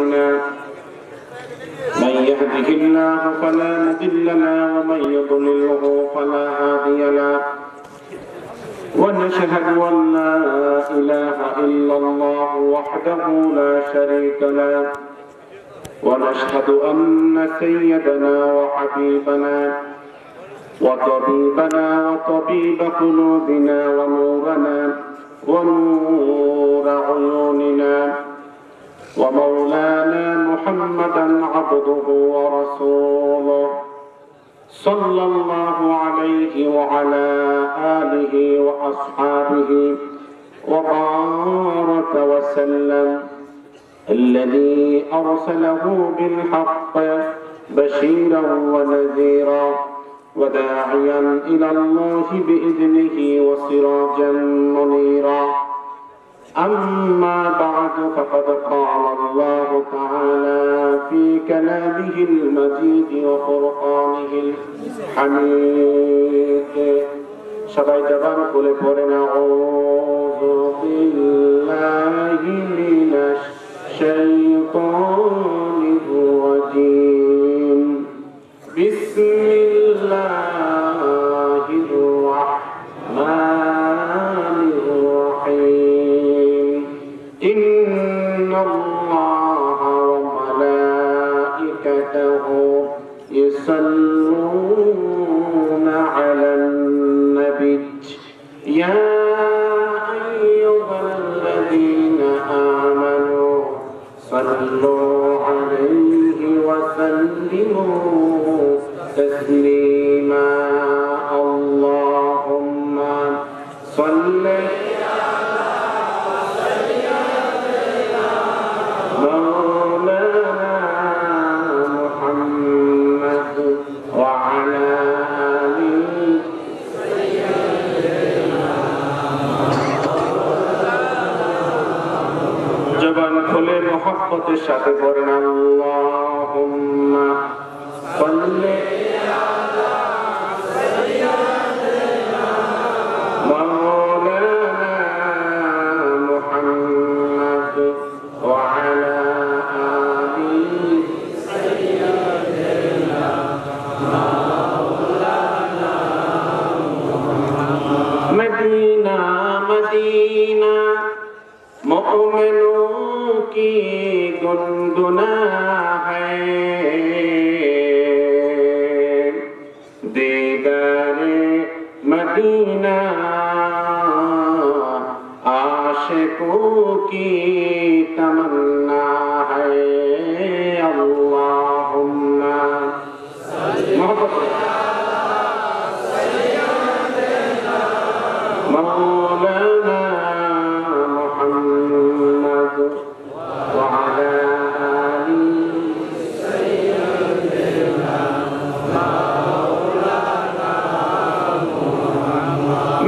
أعمالنا من يهده الله فلا مضل له ومن يضلله فلا هادي له ونشهد أن لا إله إلا الله وحده لا شريك له ونشهد أن سيدنا وحبيبنا وطبيبنا وطبيب قلوبنا ونورنا ونور عيوننا ومولانا محمدا عبده ورسوله صلى الله عليه وعلى آله وأصحابه وبارك وسلم الذي أرسله بالحق بشيرا ونذيرا وداعيا إلى الله بإذنه وسراجا منيرا أما بعد فقد قال الله تعالى في كلامه المجيد وفرقانه الحميد সবাই জবান খুলে পড়েন আউযু বিল্লাহি মিনাশ শাইতানির রাজীম বিসমিল্লাহির রাহমানির রহিম ইন্নাল্লাহা ওয়া মালাইকাতাহু ইউসাল্লুনা আলান নবী ইয়া আইয়ুহাল্লাযীনা আমানু সাল্লু আলাইহি ওয়া সাল্লিমু তাসলিমা আল্লাহুম্মা সাল্লি মোহাব্বতের সাথে পড়েন আল্লাহুম্মা সাল্লি আলা সাইয়্যিদিনা মাওলানা মুহাম্মদ ওয়া আলা আলি সাইয়্যিদিনা মাওলানা মদিনা মদিনা মুমিনুন की गुनगुना है दीदारे मदीना आशिकों की तमन्ना है अल्लाहुम्मा मौलाना मुहम्मद وعلى آل سيدنا مولانا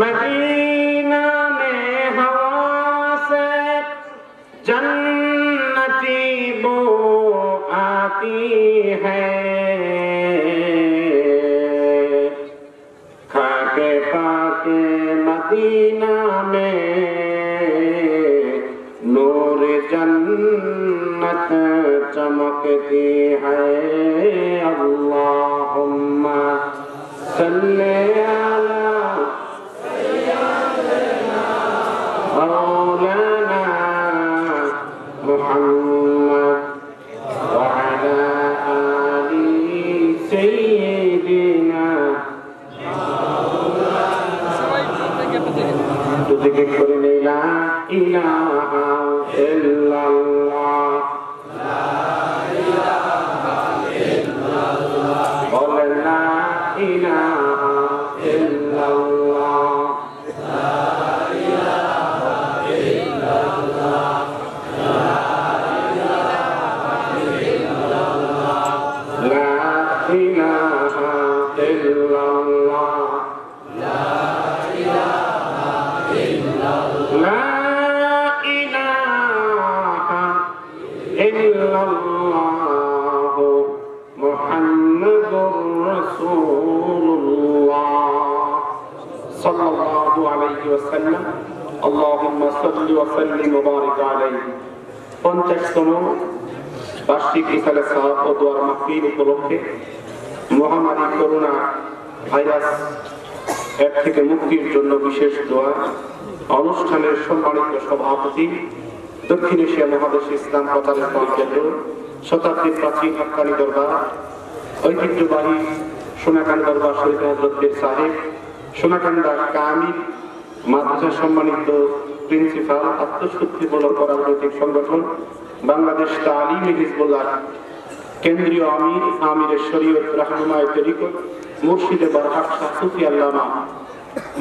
مدینہ میں ہوا سے جنتی بو آتی ہے خاک پاک مدینہ میں नूर जन्नत चमकती है अल्लाहुम्मा सल्ली अला सय्यिदिना मौलाना मुहम्मद व अला आलि सय्यिदिना मौलाना तो जिक्र करें ला इलाहा इल्लल्लाह ला इलाहा इल्लल्लाह قل لا إله إلا الله لا إله إلا الله لا إله إلا الله لا إله إلا الله لا إله إلا الله إلا الله محمد رسول الله صلى الله عليه وسلم اللهم صل وسلم وبارك عليه 50তম বার্ষিক ইসালে সাওয়াব ও দোয়ার মাহফিল উপলক্ষে মহামারী করোনা ভাইরাস এর থেকে মুক্তির জন্য বিশেষ দোয়া অনুষ্ঠানের সম্মানিত সভাপতি দক্ষিণ এশিয়া মহাদেশ ইসলাম প্রচারের কেন্দ্র শতাব্দীর প্রাচীন হাক্কানি দরবার ঐতিহ্যবাহী সোনাকান দরবার শরীফ হযরত পীর সাহেব সোনাকান্দা কামিল মাদ্রাসা সম্মানিত প্রিন্সিপাল আত্মশুদ্ধিমূলক রাজনৈতিক সংগঠন বাংলাদেশ তালিমি হিজবুল্লাহ কেন্দ্রীয় আমিরের শরীয়ত রাহনুমায়ে তরিকত মুর্শিদে বরহাট শাহ সুফি আল্লামা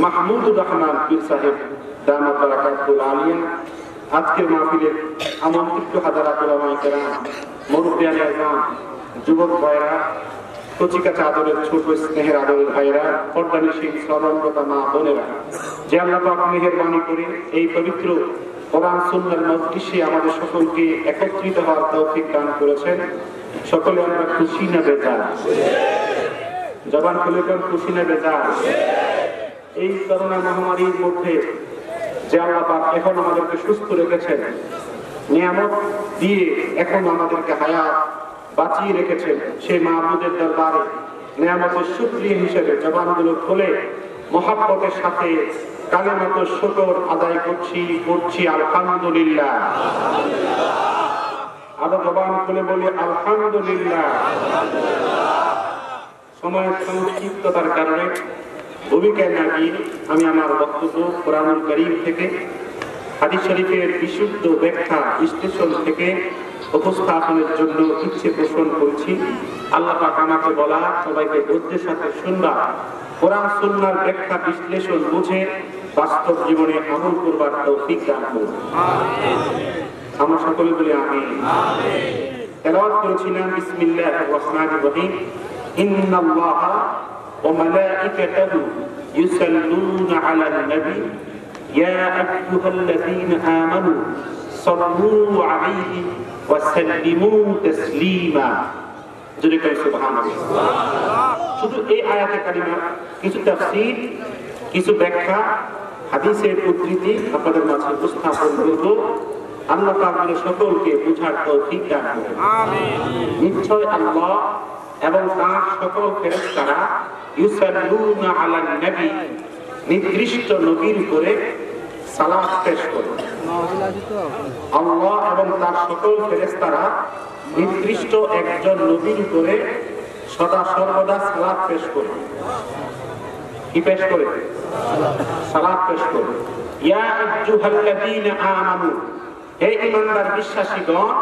মাহমুদুর রহমান পীর সাহেব দামাত বারাকাতুল আলিয়া আজকের মাহফিলের আমন্ত্রিত হাজারাত উলামায়ে কেরাম মুরব্বিয়ানে আযম যুবক ভাইরা কচিকাচা আদরের ছোট স্নেহের আদরের ভাইরা পর্দানিশীল শ্রবণরতা মা বোনেরা যে আল্লাহ পাক মেহেরবানি করে এই পবিত্র কোরআন সুন্নাহর মজলিসে আমাদের সকলকে একত্রিত হওয়ার তৌফিক দান করেছেন সকলে আমরা খুশি না বেজার জবান খুলে খুশি না বেজার এই করোনা মহামারীর মধ্যে যে আল্লাহ পাক এখন আমাদেরকে সুস্থ রেখেছেন নিয়ামত দিয়ে এখন আমাদেরকে হায়াত বাঁচিয়ে রেখেছেন সেই মাহবুদের দরবারে নিয়ামতের শুকরিয়া হিসেবে জবানগুলো খুলে মহাব্বতের সাথে কালেমাত শুকর আদায় করছি আলহামদুলিল্লাহ আরো জবান খুলে বলি আলহামদুলিল্লাহ। সময়ের সংক্ষিপ্ততার কারণে ভূমিকায় না গিয়ে আমি আমার বক্তব্য কোরআনুল কারীম থেকে হাদিস শরীফের বিশুদ্ধ ব্যাখ্যা বিশ্লেষণ থেকে উপস্থাপনের জন্য ইচ্ছে পোষণ করছি। আল্লাহ পাক আমাকে বলা সবাইকে ধৈর্যের সাথে শুনবা, কোরআন সুন্নাহর ব্যাখ্যা বিশ্লেষণ বুঝে বাস্তব জীবনে আমল করবার তৌফিক দান করুন। আমরা সকলে বলি আমিন। তেলাওয়াত করেছিলাম বিসমিল্লাহির রহমানির রহিম ইন্নাল্লাহা ওয়া মালাইকাতাহু ইউসাল্লুনা আলান নবী ইয়া আইয়ুহাল্লাযীনা আমানু সাল্লু আলাইহি ওয়া সাল্লিমু তাসলিমা। জোরে করে সুবহানাল্লাহ। শুধু এই আয়াতে কারিমা কিছু তাফসীর কিছু ব্যাখ্যা হাদিসের উদ্ধৃতি আপনাদের মাঝে উপস্থাপন করব। আল্লাহ পাক আমাদের সকলকে বুঝার তৌফিক দান করুন। আমিন। নিশ্চয় আল্লাহ এবং তার সকল ফেরেশতারা ইউসাল্লুনা আলান নবী নির্দিষ্ট নবীর উপরে সালাত পেশ করে। আল্লাহ এবং তার সকল ফেরেশতারা নির্দিষ্ট একজন নবীর উপরে সদা সর্বদা সালাত পেশ করে। কি পেশ করে? সালাত পেশ করে। ইয়া আইয়ুহাল্লাযীনা আমানু, হে ঈমানদার বিশ্বাসীগণ,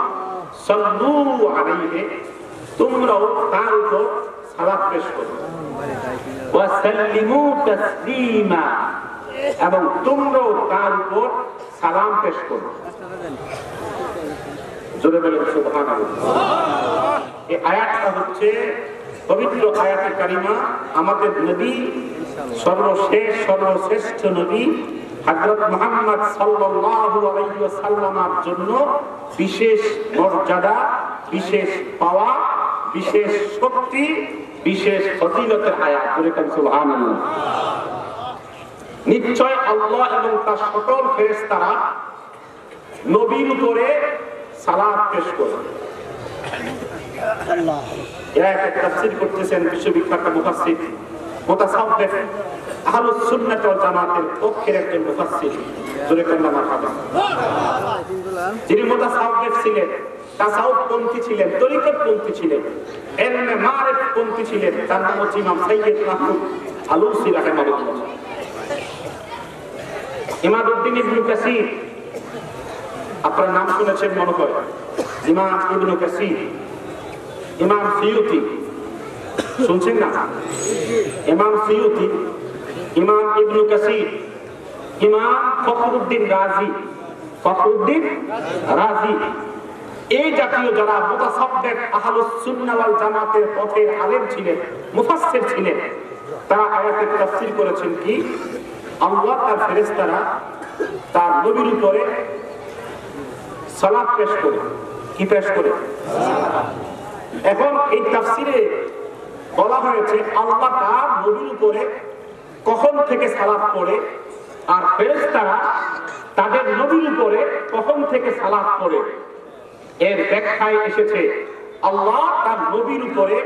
সাল্লু আলাইহি, তোমরাও তার উপর সালাত পেশ করো। ওয়া সাল্লিমু তাসলিমা, এবং তোমরাও তার উপর সালাম পেশ করো। জোরে বলেন সুবহানাল্লাহ। এই আয়াতটা হচ্ছে পবিত্র আয়াতে কারিমা। আমাদের নবী সর্বশ্রেষ্ঠ নবী হযরত মুহাম্মদ সাল্লাল্লাহু আলাইহি ওয়াসাল্লামের জন্য বিশেষ মর্যাদা, বিশেষ পাওয়া, বিশেষ শক্তি, বিশেষ ফজিলতের আয়াত। বলেন সুবহানাল্লাহ। নিশ্চয় আল্লাহ এবং তার সকল ফেরেশতারা নবীর উপরে সালাত পেশ করে। আল্লাহ এর আয়াতে তাফসীর করতেছেন বিশ্ববিখ্যাত মুফাসসির মুতাসাওবিফ আহলুস সুন্নাহ ওয়াল জামাতের পক্ষের একজন মুফাসসির, জোরে কন্যা মারহাবা। যিনি মুতাসাওবিফ ছিলেন, তাসাউফ পন্থী ছিলেন, তরিকত পন্থী ছিলেন, ইলমে মারিফ পন্থী ছিলেন, তার নাম হচ্ছে ইমাম সাইয়্যিদ মাহমুদ আলুসি রাহিমাহুল্লাহ। ইমাদউদ্দিন ইবনে কাসির, আপনার নাম শুনেছেন মনে হয়, ইমাম ইবনে কাসির, ইমাম সিয়ুতি, শুনছেন না? ইমাম সিয়ুতি, ইমাম ইবনে কাসির, ইমাম ফখরুদ্দিন রাজি, এই জাতীয় যারা মুতাসাব্বিক আহলুস সুন্নাহ ওয়াল জামাতের পথের আলেম ছিলেন, মুফাসসির ছিলেন, তারা আয়াতের তাফসীর করেছেন কি আল্লাহ তার ফেরেশতারা তার নবীর উপরে সালাত পেশ করে। কি পেশ করে? এখন এই তাফসীরে বলা হয়েছে আল্লাহ তার নবীর উপরে কখন থেকে সালাত পড়ে, আর ফেরেশতারা তাদের নবীর উপরে কখন থেকে সালাত পড়ে। এর ব্যাখ্যায় এসেছে আল্লাহ তার নবীর উপরে,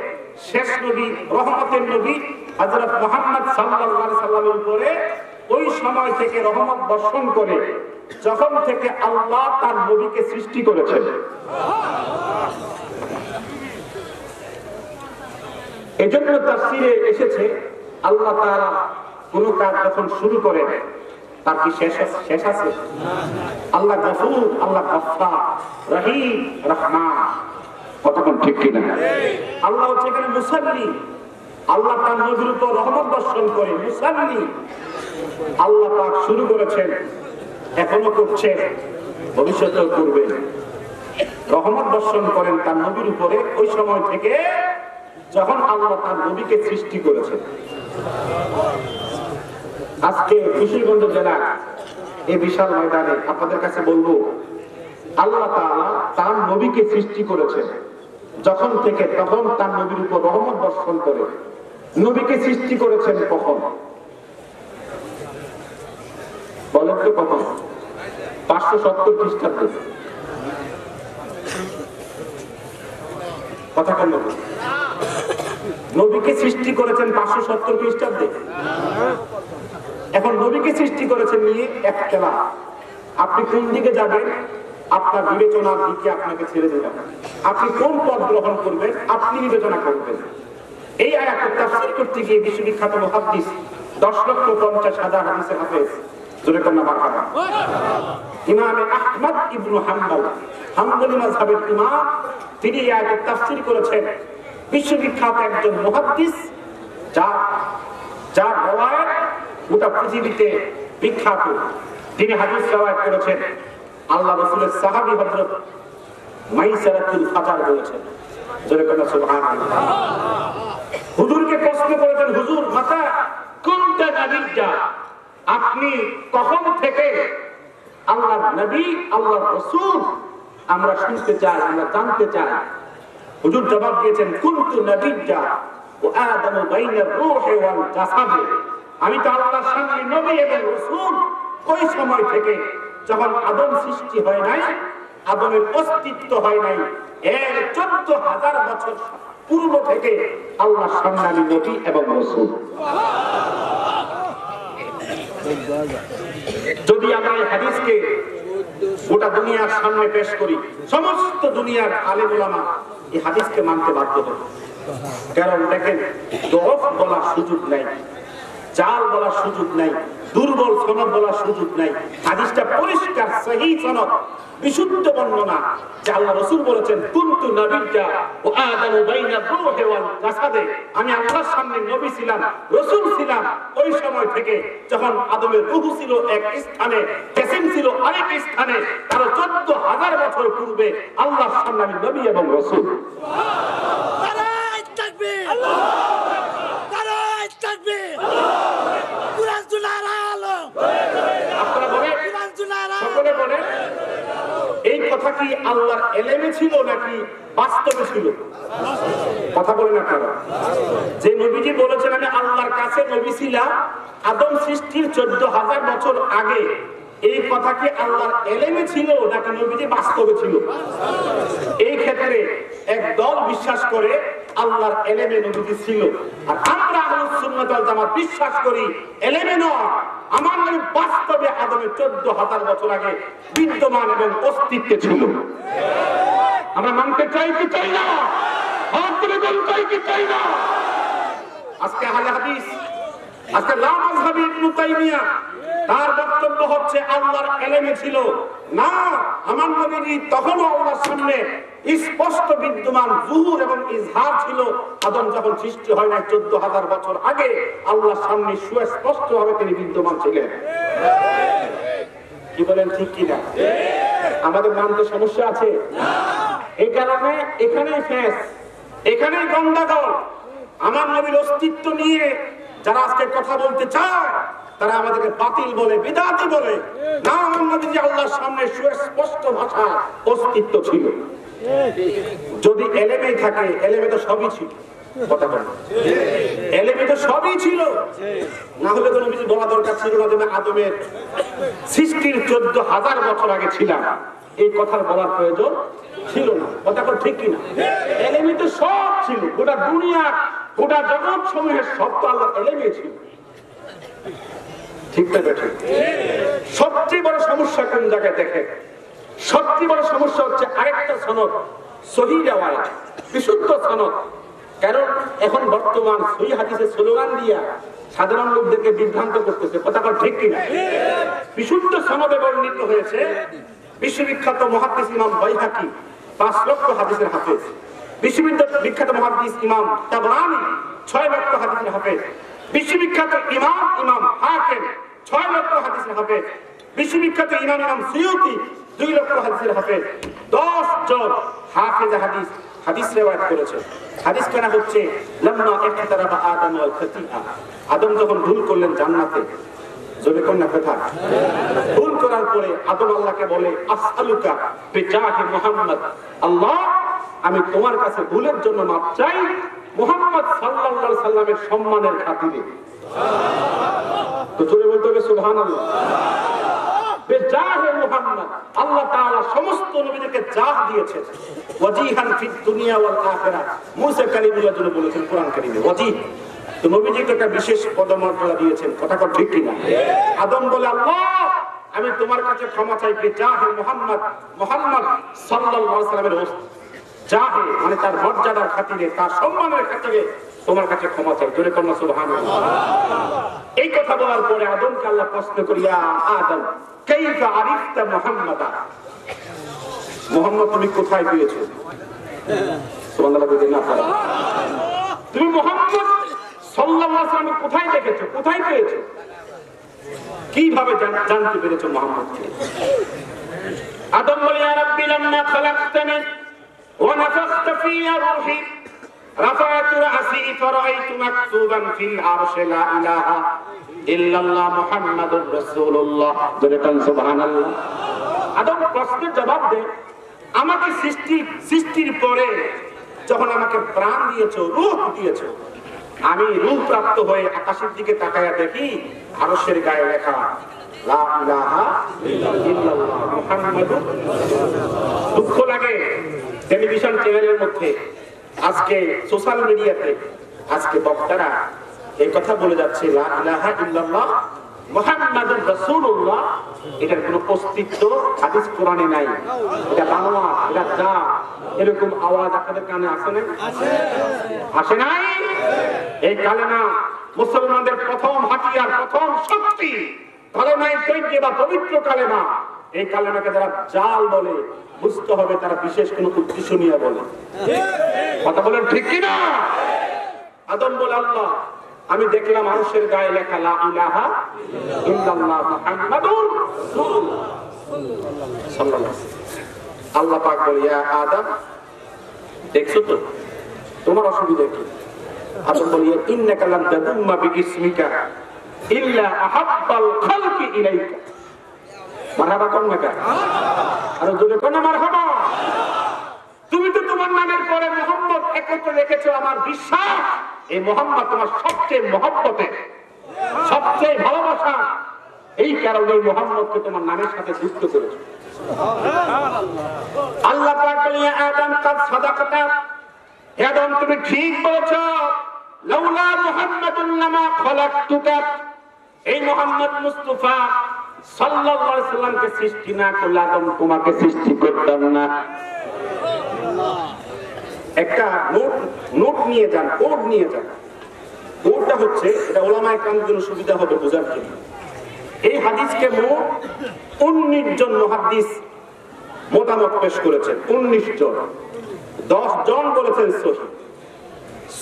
শেষ নবী, রহমতের নবী হযরত মুহাম্মদ সাল্লাল্লাহু আলাইহি সাল্লামের উপরে ওই সময় থেকে রহমত বর্ষণ করে যখন থেকে আল্লাহ তার নবীকে সৃষ্টি করেছেন। এজন্য তাফসীরে এসেছে আল্লাহ তাআলা কোন কাজ যখন শুরু করেন তার কি শেষ আছে? আল্লাহ গফুর, আল্লাহ গফফার, রহিম, রহমান, কতক্ষণ ঠিক কিনা? আল্লাহ হচ্ছে এখানে মুসাল্লি, আল্লাহ তার নবীর উপর রহমত বর্ষণ করে মুসাল্লি। আল্লাহ পাক শুরু করেছেন, এখনো করছেন, ভবিষ্যতেও করবেন। রহমত বর্ষণ করেন তার নবীর উপরে ওই সময় থেকে যখন আল্লাহ তার নবীকে সৃষ্টি করেছেন। আজকে কিশোরগঞ্জ জেলার এই বিশাল ময়দানে আপনাদের কাছে বলবো, আল্লাহ তাআলা তার নবীকে সৃষ্টি করেছেন যখন থেকে তখন তার নবীর উপর রহমত বর্ষণ করে। নবীকে সৃষ্টি করেছেন কখন বলেন তো? কখন? 570 খ্রিস্টাব্দে। কথা কেন? নবীকে সৃষ্টি করেছেন 570 খ্রিস্টাব্দে। এখন নবীকে সৃষ্টি করেছেন নিয়ে একতলা। আপনি কোন দিকে যাবেন আপনার বিবেচনার দিকে আপনাকে ছেড়ে দিলাম। আপনি কোন পথ গ্রহণ করবেন আপনি বিবেচনা করবেন। এই আয়াতের তাফসীর করতে গিয়ে বিশ্ববিখ্যাত মুহাদ্দিস 10,50,000 হাদিসের হাফেজ জোরে কন্যা মারহাবা ইমাম আহমদ ইবনে হাম্বল, হাম্বলি মাযহাবের ইমাম, তিনি এই আয়াতের তাফসীর করেছেন। বিশ্ববিখ্যাত একজন মুহাদ্দিস, যার রওয়ায়াত গোটা পৃথিবীতে বিখ্যাত। তিনি হাদিস রওয়ায়াত করেছেন। আল্লাহ রাসূলের সাহাবী হযরত মাইসারাতুল ফাজার বলেছেন, জোরে কন্যা সুবহানাল্লাহ। হুজুরকে প্রশ্ন করেছেন, হুজুর মাতা কুনতা নাবিয়্যা, আপনি কখন থেকে আল্লাহর নবী, আল্লাহর রাসূল? আমরা শুনতে চাই, আমরা জানতে চাই। হুজুর জবাব দিয়েছেন, কুনতু নাবিয়্যা ওয়া আদামু বাইনার রূহি ওয়াল জাসাদি, আমি তো আল্লাহর সামনে নবী এবং রাসূল ওই সময় থেকে যখন আদম সৃষ্টি হয় নাই, আদমের অস্তিত্ব হয় নাই, এর 14,000 বছর পূর্ব থেকে আল্লাহর সামনে আমি নবী এবং রাসূল। যদি আমরা এই হাদিসকে গোটা দুনিয়ার সামনে পেশ করি, সমস্ত দুনিয়ার আলেম উলামা এই হাদিসকে মানতে বাধ্য হবে। কারণ দেখেন, দরফ বলার সুযোগ নাই, জাল বলার সুযোগ নাই, দুর্বল সনদ বলার সুযোগ নাই। হাদিসটা পরিষ্কার সহিহ সনদ, বিশুদ্ধ বর্ণনা যে আল্লাহ রাসূল বলেছেন, কুনতু নাবিয়্যা ওয়া আদামু বাইনা রূহি ওয়াল জাসাদে, আমি আল্লাহর সামনে নবী ছিলাম, রাসূল ছিলাম ওই সময় থেকে যখন আদমের রূহ ছিল এক স্থানে, জিসম ছিল আরেক স্থানে, তার 14,000 বছর পূর্বে আল্লাহর সামনে আমি নবী এবং রাসূল। সুবহানাল্লাহ, নারায়ে তাকবীর, আল্লাহু নারায়ে তাকবীর, কুরআন সুনার আলো। আপনারা বলেন, কুরআন সুনার আলো, সকলে বলেন, এই কথা কি আল্লাহর এলেমে ছিল নাকি বাস্তবে ছিল? কথা বলেন আপনারা। যে নবীজি বলেছেন আমি আল্লাহর কাছে নবী ছিলাম আদম সৃষ্টির 14,000 বছর আগে, এই কথা কি আল্লাহর এলেমে ছিল নাকি নবীজি বাস্তবে ছিল? এই ক্ষেত্রে এক দল বিশ্বাস করে আল্লাহর এলেমে নবীজি ছিল, আর আমরা আহলুস সুন্নাত ওয়াল জামাত বিশ্বাস করি এলেমে নয়, আমার নবী বাস্তবে আদমের 14,000 বছর আগে বিদ্যমান এবং অস্তিত্বে ছিল। আমরা মানতে চাই কি চাই না? হাত তুলে বলতে চাই কি চাই না? আজকে আহলে হাদিস, আজকে লা মাযহাবী ইবনে তাইমিয়া, তার বক্তব্য হচ্ছে আল্লাহর এলেমে ছিল না, আমার নবী তখনও আল্লাহর সামনে স্পষ্ট বিদ্যমান যুহুর এবং ইজহার ছিল। আদম যখন সৃষ্টি হয় না 14,000 বছর আগে আল্লাহর সামনে সুস্পষ্ট ভাবে তিনি বিদ্যমান ছিলেন। কি বলেন, ঠিক কিনা? আমাদের মানতে সমস্যা আছে? এই কারণে এখানেই ফেস, এখানেই গন্ডাগোল। আমার নবীর অস্তিত্ব নিয়ে যারা আজকে কথা বলতে চায় তারা আমাদেরকে বাতিল বলে, বিদআতি বলে। না, আমার নবী যে আল্লাহর সামনে সুস্পষ্ট ভাষা অস্তিত্ব ছিল। যদি এলেমে থাকে, এলেমে তো সবই ছিল। কথা বলেন, এলেমে তো সবই ছিল, না হলে তো নবীজি বলা দরকার ছিল না যে আদমের সৃষ্টির 14,000 বছর আগে ছিলাম। এই কথা বলার প্রয়োজন ছিল না, কথা ঠিক কিনা? এলেমই তো সব ছিল, গোটা দুনিয়া গোটা জগৎ সমূহের সব তো আল্লাহ এলেমই ছিল, ঠিক না? ঠিক। সবচেয়ে বড় সমস্যা কোন জায়গায় দেখে? সবচেয়ে বড় সমস্যা হচ্ছে আরেকটা সনদ, সহিহ রিওয়ায়াত, বিশুদ্ধ সনদ। কারণ এখন বর্তমান সহিহ হাদিসের স্লোগান দিয়া সাধারণ লোকদেরকে বিভ্রান্ত করতেছে, কথা ঠিক কিনা? বিশুদ্ধ সনদে বর্ণিত হয়েছে বিশ্ববিখ্যাত মুহাদ্দিস ইমাম বাইহাকি 5 লক্ষ হাদিসের হাফেজ, বিশ্ববিখ্যাত মুহাদ্দিস ইমাম তাবরানী 6 লক্ষ হাদিসের হাফেজ, বিশ্ববিখ্যাত ইমাম হাকিম 6 লক্ষ হাদিসের হাফেজ, বিশ্ববিখ্যাত ইমাম সুয়ুতি 2 লক্ষ হাদিসের হাফেজ, 10 জন হাফেজ হাদিস রিওয়ায়াত করেছে। হাদিস কেনা হচ্ছে লাম্মা ইখতারাবা আদম ওয়াল খাতিআ, আদম যখন ভুল করলেন জান্নাতে, জোরে কোন না কথা, ভুল করার পরে আদম আল্লাহকে বলে আসআলুকা বিজাহি মুহাম্মদ, আল্লাহ আমি তোমার কাছে ভুলের জন্য মাপ চাই মুহাম্মদ সাল্লাল্লাহু আলাইহি সাল্লামের সম্মানের খাতিরে। তো জোরে বলতে হবে সুবহানাল্লাহ। বিজাহি মুহাম্মদ, আল্লাহ তাআলা সমস্ত নবীদেরকে জাহ দিয়েছেন, ওয়াজিহান ফিদ দুনিয়া ওয়াল আখিরাহ। মুসা কালিমুল্লাহ যিনি বলেছেন কোরআন কারীমে ওয়াজিহ, তো নবীজিকে একটা বিশেষ পদমর্যাদা দিয়েছেন, কথা ঠিক কিনা? আদম বলে আল্লাহ আমি তোমার কাছে ক্ষমা চাই বিজাহি মুহাম্মদ, মুহাম্মদ সাল্লাল্লাহু আলাইহি সাল্লামের জাহে মানে তার মর্যাদার খাতিরে, তার সম্মানের খাতিরে তোমার কাছে ক্ষমা চাই, জোরে বলুন সুবহানাল্লাহ। এই কথা বলার পরে আদমকে আল্লাহ প্রশ্ন করিয়া আদম কাইফা আরিফতা মুহাম্মাদা, মুহাম্মদ তুমি কোথায় পেয়েছো? সুবহানাল্লাহ বলেন না, তুমি মুহাম্মদ সাল্লাল্লাহু আলাইহি ওয়াসাল্লাম কোথায় দেখেছো, কোথায় পেয়েছো, কিভাবে জানতে পেরেছো মুহাম্মদকে? আদম বলে ইয়া রাব্বি লাম্মা খালাকতানি ওয়া নাফাখতা ফিয়া রূহি রাফা'তু রা'সি ফারাআইতু মাকতুবান ফিল আরশি লা ইলাহা ইল্লাল্লাহ মুহাম্মাদুর রাসূলুল্লাহ, সুবহানাল্লাহ। আদম প্রশ্নের জবাব দেয়, আমাকে সৃষ্টির পরে যখন আমাকে প্রাণ দিয়েছো, রূহ দিয়েছো, আমি রূহ প্রাপ্ত হয়ে আকাশের দিকে তাকায়া দেখি আরশের গায়ে লেখা লা ইলাহা ইল্লাল্লাহ মুহাম্মাদুর রাসূলুল্লাহ। দুঃখ লাগে টেলিভিশন চ্যানেলের মধ্যে আজকে সোশ্যাল মিডিয়াতে আজকে বক্তারা এই কথা বলে যাচ্ছে লা ইলাহা ইল্লাল্লাহ মুহাম্মাদুর রাসূলুল্লাহ, এটার কোনো অস্তিত্ব হাদিস কোরআনে নাই, এটা বাংলা, এটা যা এরকম আওয়াজ আপনাদের কানে আসে না? আসে নাই? এই কালেমা মুসলমানদের প্রথম হাতিয়ার, প্রথম শক্তি, কালেমায়ে তৈয়্যিবা পবিত্র কালেমা। এই কালেমাকে যারা জাল বলে বুঝতে হবে তারা বিশেষ কোনো উদ্দেশ্য নিয়ে বলে, কথা বলেন ঠিক কিনা? আদম বলে আল্লাহ আমি দেখলাম আরশের গায়ে লেখা লা ইলাহা ইল্লাল্লাহ মুহাম্মাদুর রাসূলুল্লাহ সাল্লাল্লাহু আলাইহি ওয়াসাল্লাম। আল্লাহ পাক বলে ইয়া আদম দেখছো তো তোমার অসুবিধা কি? আদম বলে ইন্নাকা লাম তাদুম্মা বিইসমিকা ইল্লা আহাব্বাল খালকি ইলাইকা, মারহাবা কোন না, আর জোরে কোন মারহাবা। তুমি তো তোমার নামের পরে মুহাম্মদ একত্রে রেখেছো, আমার বিশ্বাস এই মুহাম্মদ তোমার সবচেয়ে মহব্বতের, সবচেয়ে ভালোবাসা, এই কারণে মুহাম্মদকে তোমার নামের সাথে যুক্ত করেছো। আল্লাহ পাক বলেন আদম কাদ সাদাকাতা, হে আদম তুমি ঠিক বলেছো, লাউলা মুহাম্মাদুন লামা খলাকতুকা, এই মুহাম্মদ মুস্তাফা সাল্লাল্লাহু আলাইহি সাল্লামকে সৃষ্টি না করলে আদম তোমাকে সৃষ্টি করতাম না। একটা নোট নিয়ে যান, কোড নিয়ে যান। কোডটা হচ্ছে, এটা উলামায়ে কেরামের জন্য সুবিধা হবে বোঝার জন্য। এই হাদিসকে মোট 19 জন মুহাদ্দিস মতামত পেশ করেছেন, 19 জন। 10 জন বলেছেন সহিহ,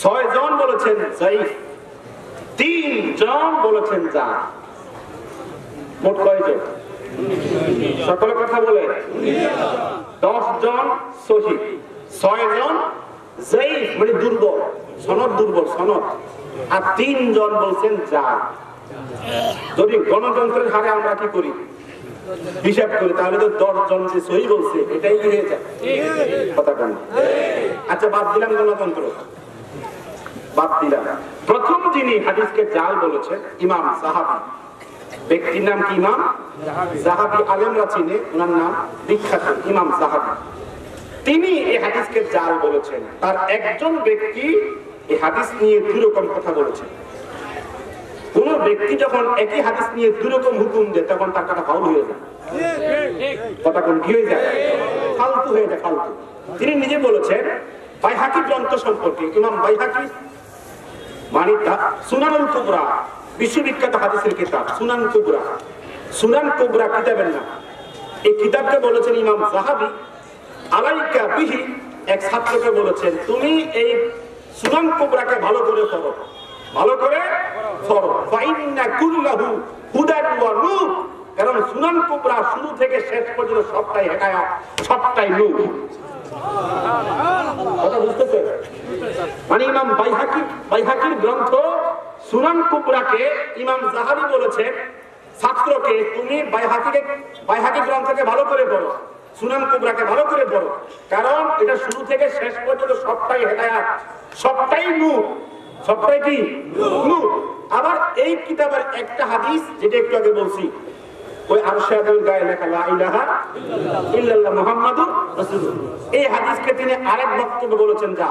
6 জন বলেছেন যায়ীফ, 3 জন বলেছেন জাল। মোট কয়জন? সকলে কথা বলে 10 জন সহিহ, 6 জন যায়ীফ মানে দুর্বল, সনদ দুর্বল সনদ, আর 3 জন বলছেন জাল। যদি গণতন্ত্রের হারে আমরা কি করি হিসাব করি তাহলে তো 10 জন যে সহিহ বলছে এটাই কি হয়ে যায়, কথা কেন? আচ্ছা বাদ দিলাম গণতন্ত্র, বাদ দিলাম। প্রথম যিনি হাদিসকে জাল বলেছেন ইমাম সাহাবী, ব্যক্তির নাম কি? ইমাম সাহাবী, আলেমরা চিনে ওনার নাম, বিখ্যাত ইমাম সাহাবী। তিনি এই হাদিসকে জাল বলেছেন। তার একজন ব্যক্তি এই হাদিস নিয়ে দুই রকম কথা বলেছেন। কোন ব্যক্তি যখন একই হাদিস নিয়ে দুই রকম হুকুম দেয় তখন তার কথা ফাউল হয়ে যায়, কথা কোন কি হয়ে যায়, ফালতু হয়ে যায়, ফালতু। তিনি নিজে বলেছেন বাইহাকি গ্রন্থ সম্পর্কে, ইমাম বাইহাকি মানে সুনানুল কুবরা, বিশ্ববিখ্যাত হাদিসের কিতাব সুনান কুবরা, সুনান কুবরা কিতাবের নাম। এই কিতাবকে বলেছেন ইমাম যাহাবী আলাইকা বিহি, এক ছাত্রকে বলেছেন তুমি এই সুনান কুবরাকে ভালো করে পড়ো, ভালো করে পড়ো, ফাইন্না কুল্লাহু হুদান ওয়া নূর, কারণ সুনান কুবরা শুরু থেকে শেষ পর্যন্ত সবটাই হেদায়েত, সবটাই নূর। কথা বুঝতেছে? মানে ইমাম বাইহাকির গ্রন্থ সুনান কুবরাকে ইমাম যাহাবী বলেছেন ছাত্রকে তুমি বাইহাকি গ্রন্থকে ভালো করে পড়ো, সুনান কুবরাকে ভালো করে পড়ো, কারণ এটা শুরু থেকে শেষ পর্যন্ত সবটাই হেদায়েত, সবটাই নূর, সবটাই কি নূর। আবার এই কিতাবের একটা হাদিস যেটা একটু আগে বলছি, ওই আরশাদুল গায়ে লেখা লা ইলাহা ইল্লাল্লাহ মুহাম্মাদুর রাসূলুল্লাহ, এই হাদিসকে তিনি আরেক বক্তব্য বলেছেন যা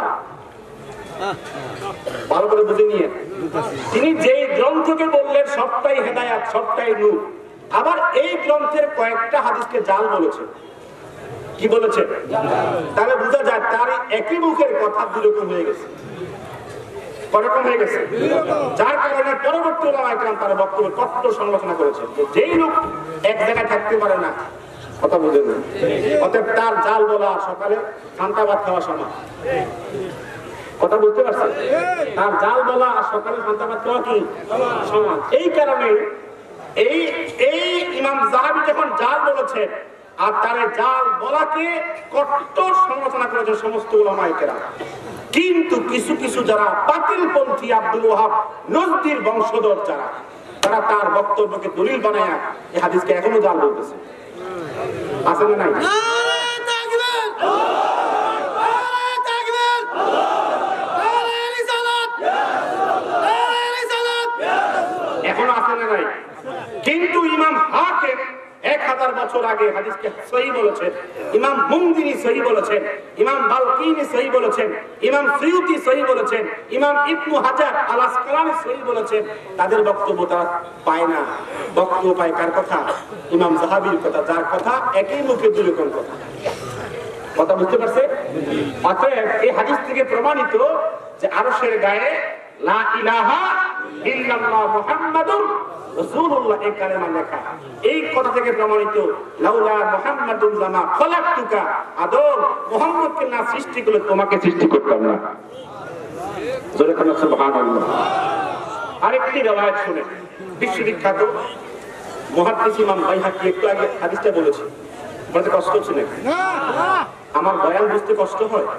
ভালো করে বুঝে নিয়ে। তিনি যেই গ্রন্থকে বললেন সবটাই হেদায়েত, সবটাই নূর, আবার এই গ্রন্থের কয়েকটা হাদিসকে জাল বলেছেন। কি বলেছেন? তাহলে বোঝা যায় তার একই মুখের কথা দুই রকম হয়ে গেছে, কয়রকম হয়ে গেছে, যার কারণে পরবর্তী ওলামায়ে কেরাম তার বক্তব্য কঠোর সমালোচনা করেছেন যে যেই লোক এক জায়গায় থাকতে পারে না, কথা বুঝেন না, অতএব তার জাল বলা সকালে ঠান্ডা ভাত খাওয়া সমান। কথা বুঝতে পারছেন? তার জাল বলা আর সকালে ঠান্ডা ভাত খাওয়া কি সমান। এই কারণে এই ইমাম যাহাবী যখন জাল বলেছেন আর তার জাল বলাকে কঠোর সমালোচনা করেছে সমস্ত উলামায়ে কেরাম, কিন্তু কিছু কিছু যারা বাতিলপন্থী আব্দুল ওয়াহাব নজদীর বংশধর যারা, তারা তার বক্তব্যকে দলিল বানায়া এই হাদিসকে এখনো জাল বলতেছে। আছে না নাই? এখনো আছে না নাই? কিন্তু ইমাম হাকিম 1000 বছর আগে হাদিসকে সহিহ বলেছেন, ইমাম মুনদিরি সহিহ বলেছেন, ইমাম বালকিনি সহিহ বলেছেন, ইমাম সুয়ুতি সহিহ বলেছেন, ইমাম ইবনু হাজার আল আসকালানি সহিহ বলেছেন। তাদের বক্তব্য তারা পায় না, বক্তব্য পায় কার কথা? ইমাম যাহাবীর কথা, যার কথা একই মুখে দুই রকম কথা। কথা বুঝতে পারছে? অতএব এই হাদিস থেকে প্রমাণিত যে আরশের গায়ে লা ইলাহা ইল্লাল্লাহ মুহাম্মাদুর রাসূলুল্লাহ এই কালেমা লেখা। এই কথা থেকে প্রমাণিত লাউলা মুহাম্মাদুন লামা খলাকতুকা, আদম মুহাম্মদকে না সৃষ্টি করলে তোমাকে সৃষ্টি করতাম না। জোরে বলুন সুবহানাল্লাহ। আরেকটি রওয়ায়াত শুনে বিশ্ববিখ্যাত মুহাদ্দিস ইমাম বাইহাকি একটু আগে হাদিসটা বলেছে, বলতে কষ্ট হচ্ছে না? আমার বয়ান বুঝতে কষ্ট হয় না।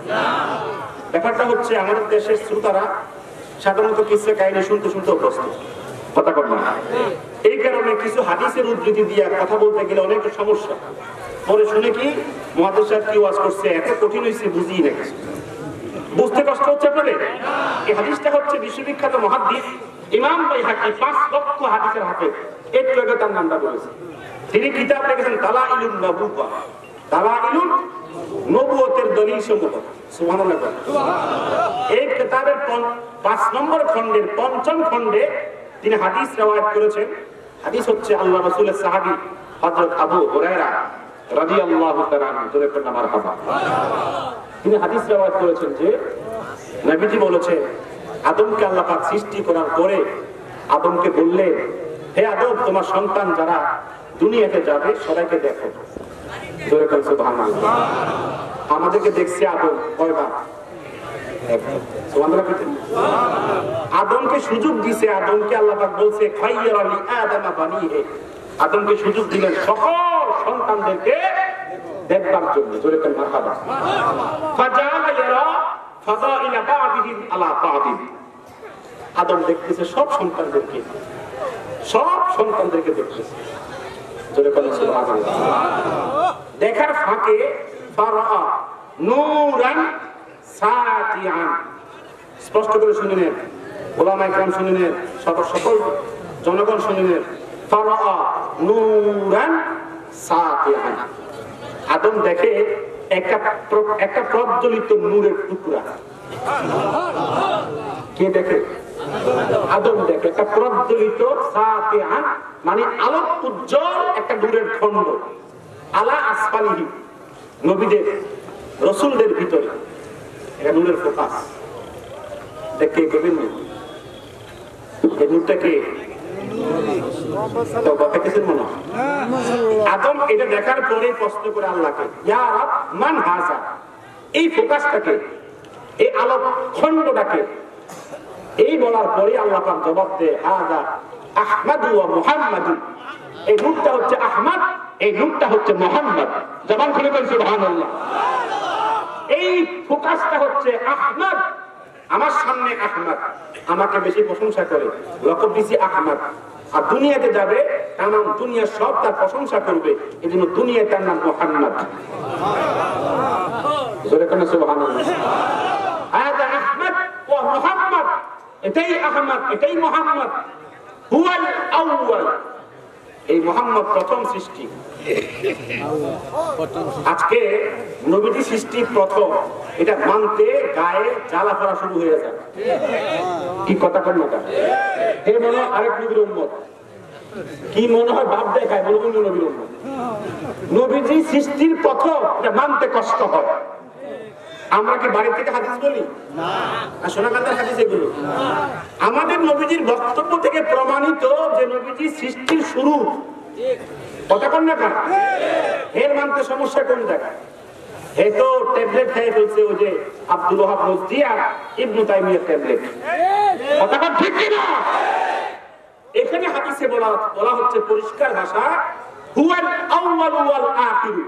ব্যাপারটা হচ্ছে আমাদের দেশের শ্রোতারা সাধারণত কিসসা কাহিনী শুনতে শুনতে অভ্যস্ত, কথা কর না। এই কারণে কিছু হাদিসের উদ্ধৃতি দিয়ে কথা বলতে গেলে অনেক সমস্যা। পরে শুনে কি মুহাদ্দিস সাহেব কি ওয়াজ করছে, এত কঠিন হয়েছে বুঝিই না, কিছু বুঝতে কষ্ট হচ্ছে আপনাদের। এই হাদিসটা হচ্ছে বিশ্ববিখ্যাত মুহাদ্দিস ইমাম বাইহাকি 5 লক্ষ হাদিসের হাফেজ, একটু আগে তার নামটা বলেছে। তিনি কিতাব লিখেছেন দালাইলুন নবুওয়া, দালাইলুন নবুয়তের দলিল সমূহ। সুবহানাল্লাহ। এই কিতাবের 5 নম্বর খণ্ডের 5ম খণ্ডে তিনি হাদিস রওয়ায়াত করেছেন। হাদিস হচ্ছে আল্লাহ রাসূলের সাহাবী হযরত আবু হুরায়রা রাদিয়াল্লাহু তাআলা আনহু, জোরে বলুন মারহাবা। তিনি হাদিস রওয়ায়াত করেছেন যে নবীজি বলেছেন আদমকে আল্লাহ পাক সৃষ্টি করার পরে আদমকে বললেন, হে আদম তোমার সন্তান যারা দুনিয়াতে যাবে সবাইকে দেখো। জোরে বলুন সুবহানাল্লাহ। আমাদেরকে দেখছে আদম কয়বার? একবার। সুবহানাল্লাহ। আদমকে সুযোগ দিয়েছে, আদমকে আল্লাহ পাক বলছে খায়রা লি আদামা বানিহি, আদমকে সুযোগ দিলেন সকল সন্তানদেরকে দেখবার জন্য। জোরে বলুন মারহাবা। ফাজালা ইয়ারা ফাযাইলা বা'দিহিম আলা বা'দিন, আদম দেখতেছে সব সন্তানদেরকে, সব সন্তানদেরকে দেখতেছে। জোরে বলুন সুবহানাল্লাহ। দেখার ফাঁকে ফারাআ নূরান সাতিআন, স্পষ্ট করে শুনে নেন, ওলামায়ে কেরাম শুনে নেন, সকল জনগণ শুনে নেন। ফারাআ নূরান সাতিআন, আদম দেখে একটা প্রজ্বলিত নূরের টুকরা। কে দেখে? আদম দেখে একটা প্রজ্বলিত সাতিআন, মানে আলোক উজ্জ্বল একটা নূরের খণ্ড আলা আসফালিহি, নবীদের রাসূলদের ভিতরে এটা নূরের ফোকাস। দেখে গভীর নূর, এই নূরটাকে আদম এটা দেখার পরে প্রশ্ন করে আল্লাহকে, ইয়া রাব মান হাযা, এই ফোকাসটাকে, এই আলোক খণ্ডটাকে। এই বলার পরে আল্লাহ পাক জবাব দেয়, হাযা আহমাদু ওয়া মুহাম্মাদু, এই নূরটা হচ্ছে আহমদ, এই নূরটা হচ্ছে মুহাম্মদ। জবান খুলে বলেন সুবহানাল্লাহ। এই ফোকাসটা হচ্ছে আহমদ, আমার সামনে আহমদ, আমাকে বেশি প্রশংসা করে, লকব দিছি আহমদ। আর দুনিয়াতে যাবে, তামাম দুনিয়া সব তার প্রশংসা করবে, এই জন্য দুনিয়ায় তার নাম মুহাম্মদ। জোরে কেন সুবহানাল্লাহ। হাযা আহমদ ওয়া মুহাম্মদ, এটাই আহমদ, এটাই মুহাম্মদ। হুয়াল আউয়াল, এই মুহাম্মদ প্রথম সৃষ্টি। আজকে নবীজি সৃষ্টি প্রথম, এটা মানতে গায়ে জ্বালা পড়া শুরু হয়ে যায়। কি কথা কর না, হে মনে হয় আরেক নবীর উম্মত, কি মনে হয় বাপ দেখায় বলে অন্য নবীর উম্মত। নবীজি সৃষ্টির প্রথম, এটা মানতে কষ্ট হয়। আমরা কি বাড়ি থেকে হাদিস বলি না, সোনাকান্দার হাদিস এগুলো। আমাদের নবীজির বক্তব্য থেকে প্রমাণিত যে নবীজি সৃষ্টির শুরু। কথা কন না, এর মানতে সমস্যা কোন জায়গায়? হে তো ট্যাবলেট খেয়ে ফেলছে, ওই যে আব্দুল ওয়াহাব নজদি আর ইবনে তাইমিয়ার ট্যাবলেট। কথা কন ঠিক কি না? এখানে হাদিসে বলা হচ্ছে পরিষ্কার ভাষা, হুয়াল আউয়ালু ওয়াল আখির,